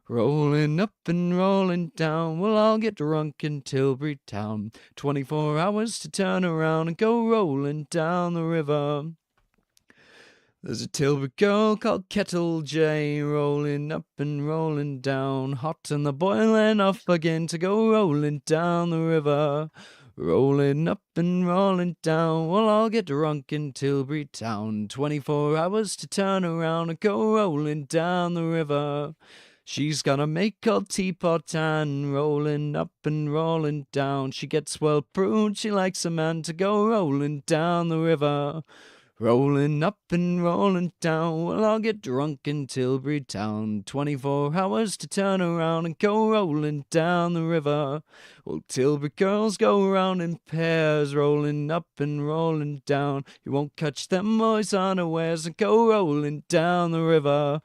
Rolling up and rolling down, well, I'll get drunk in Tilbury Town. 24 hours to turn around and go rolling down the river. There's a Tilbury girl called Kettle J, rolling up and rolling down. Hot and the boiling off again to go rolling down the river. Rolling up and rolling down, well, I'll get drunk in Tilbury Town. 24 hours to turn around and go rolling down the river. She's got a make called Teapot and rolling up and rolling down. She gets well pruned, she likes a man to go rolling down the river. Rolling up and rolling down, well, I'll get drunk in Tilbury Town. 24 hours to turn around and go rolling down the river. Well, Tilbury girls go around in pairs, rolling up and rolling down. You won't catch them boys unawares and go rolling down the river.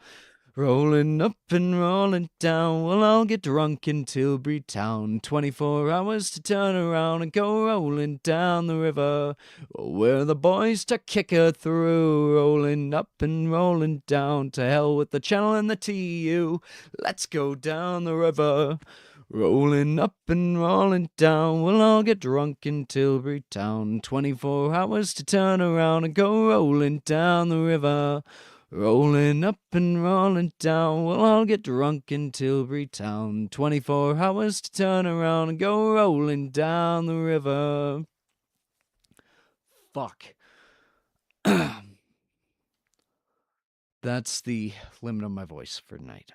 Rolling up and rolling down, we'll all get drunk in Tilbury Town. 24 hours to turn around and go rolling down the river, where the boys to kick her through. Rolling up and rolling down, to hell with the Channel and the TU. Let's go down the river. Rolling up and rolling down, we'll all get drunk in Tilbury Town. 24 hours to turn around and go rolling down the river. Rolling up and rolling down, we'll all get drunk in Tilbury Town. 24 hours to turn around and go rolling down the river. Fuck. That's the limit of my voice for tonight.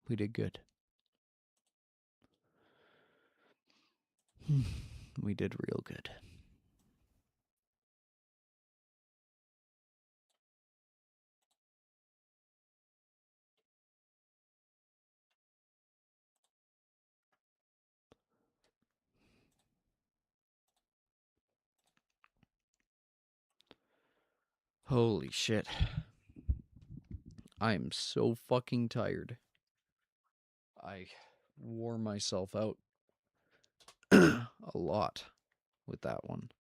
We did good. We did real good. Holy shit. I am so fucking tired. I wore myself out a lot with that one.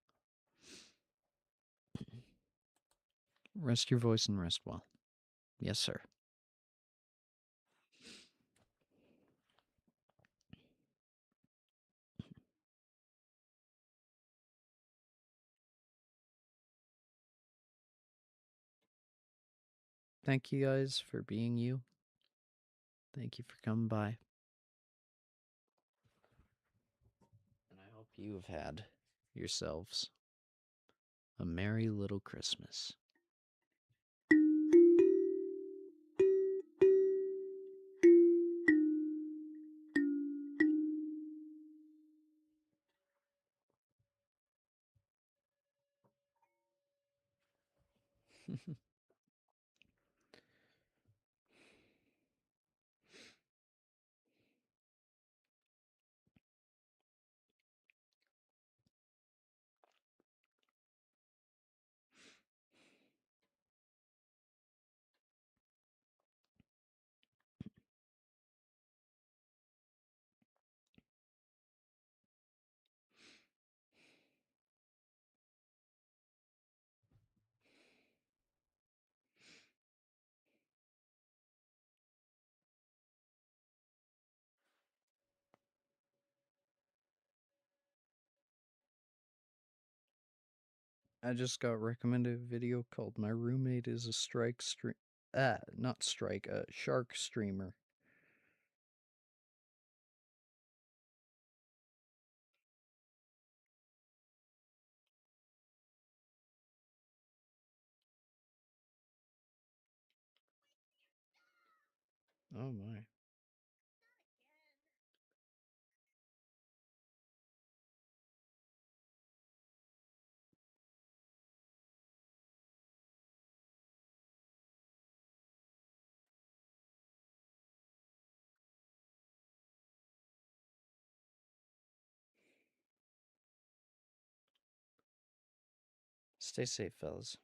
Rest your voice and rest well. Yes, sir. Thank you guys for being you. Thank you for coming by. And I hope you have had yourselves a merry little Christmas. I just got recommended a video called My Roommate is a Shark Streamer. Oh my. Stay safe, fellas.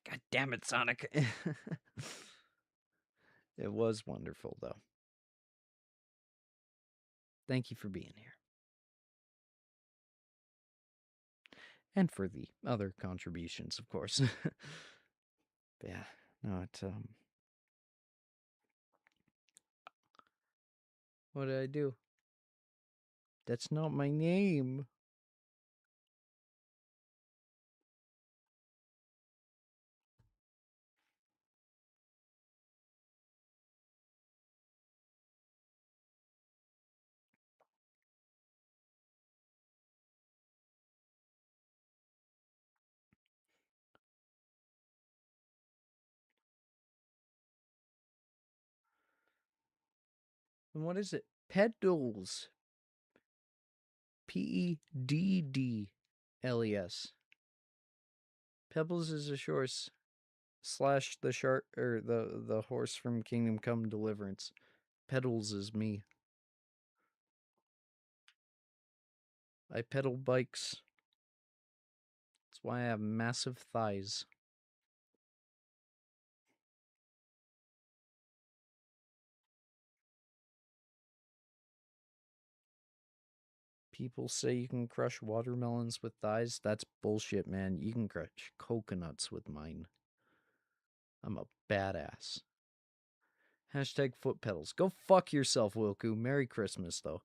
God damn it, Sonic. It was wonderful, though. Thank you for being here. And for the other contributions, of course. Yeah, no, what did I do? That's not my name. And what is it? Peddles. Peddles. Pebbles is a shorts slash the shark or the horse from Kingdom Come Deliverance. Peddles is me. I pedal bikes. That's why I have massive thighs. People say you can crush watermelons with thighs. That's bullshit, man. You can crush coconuts with mine. I'm a badass. Hashtag foot pedals. Go fuck yourself, Wilku. Merry Christmas, though.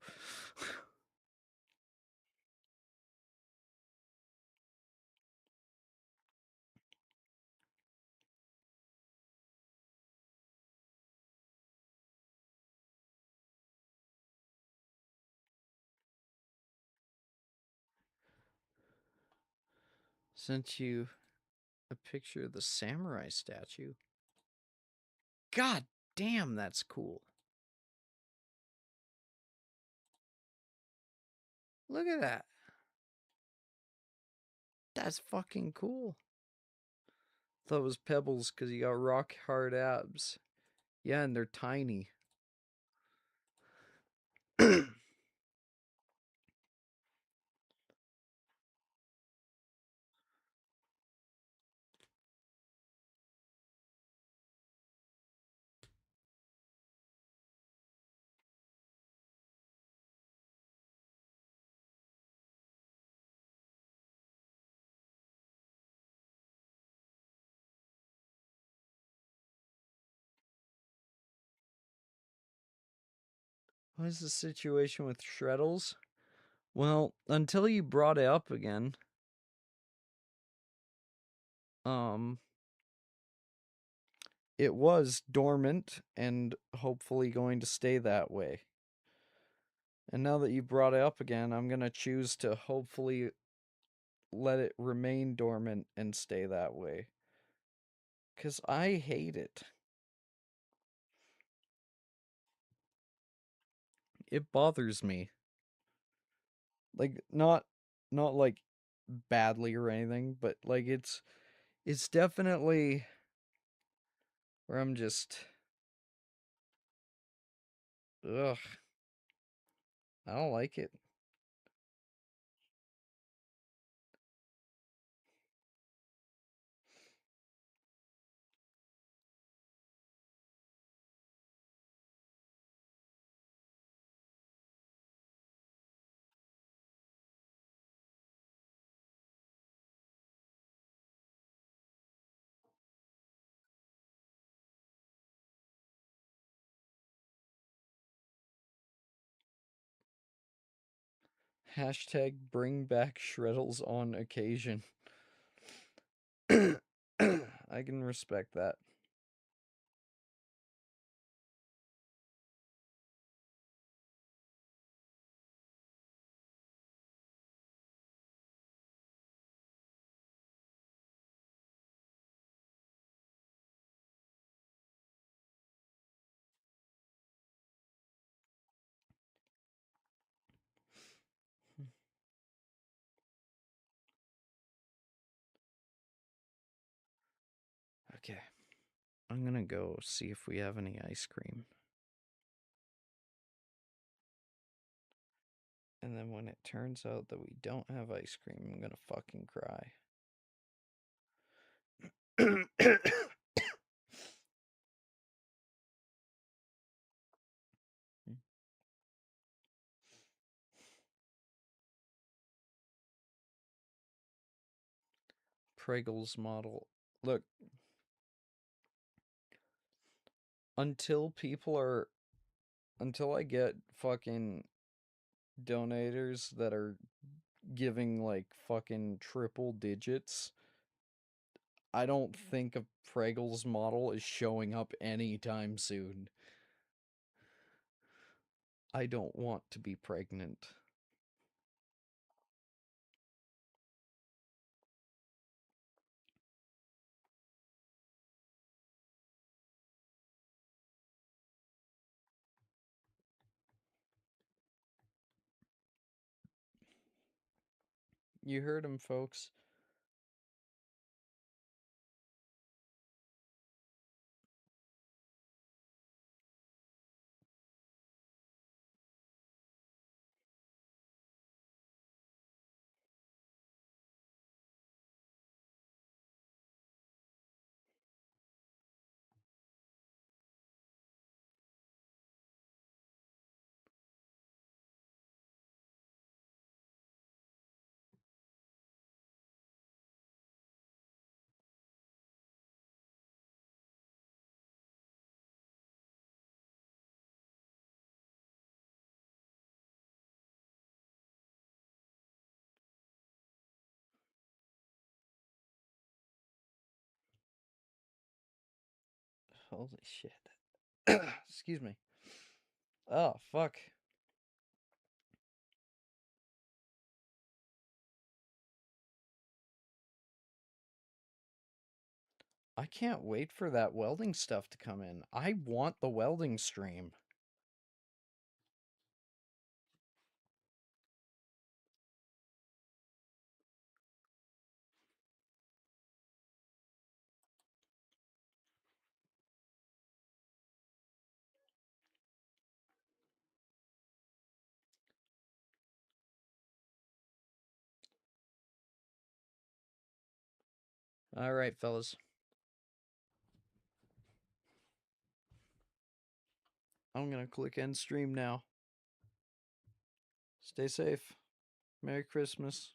Sent you a picture of the samurai statue. God damn, that's cool. Look at that. That's fucking cool. Thought it was Pebbles because you got rock hard abs. Yeah, and they're tiny. What is the situation with Shreddles? Well, until you brought it up again, it was dormant and hopefully going to stay that way. And now that you brought it up again, I'm going to choose to hopefully let it remain dormant and stay that way. 'Cause I hate it. It bothers me. Like, not like badly or anything, but like it's definitely where I'm just, ugh, I don't like it. Hashtag bring back Shreddles on occasion. I can respect that. Okay. I'm gonna go see if we have any ice cream. And then when it turns out that we don't have ice cream, I'm gonna fucking cry. Preggles model. Look, until I get fucking donators that are giving like fucking triple digits, I don't think a Preggles model is showing up anytime soon. I don't want to be pregnant. You heard him, folks. Holy shit. Excuse me. Oh, fuck. I can't wait for that welding stuff to come in. I want the welding stream. Alright, fellas. I'm gonna click end stream now. Stay safe. Merry Christmas.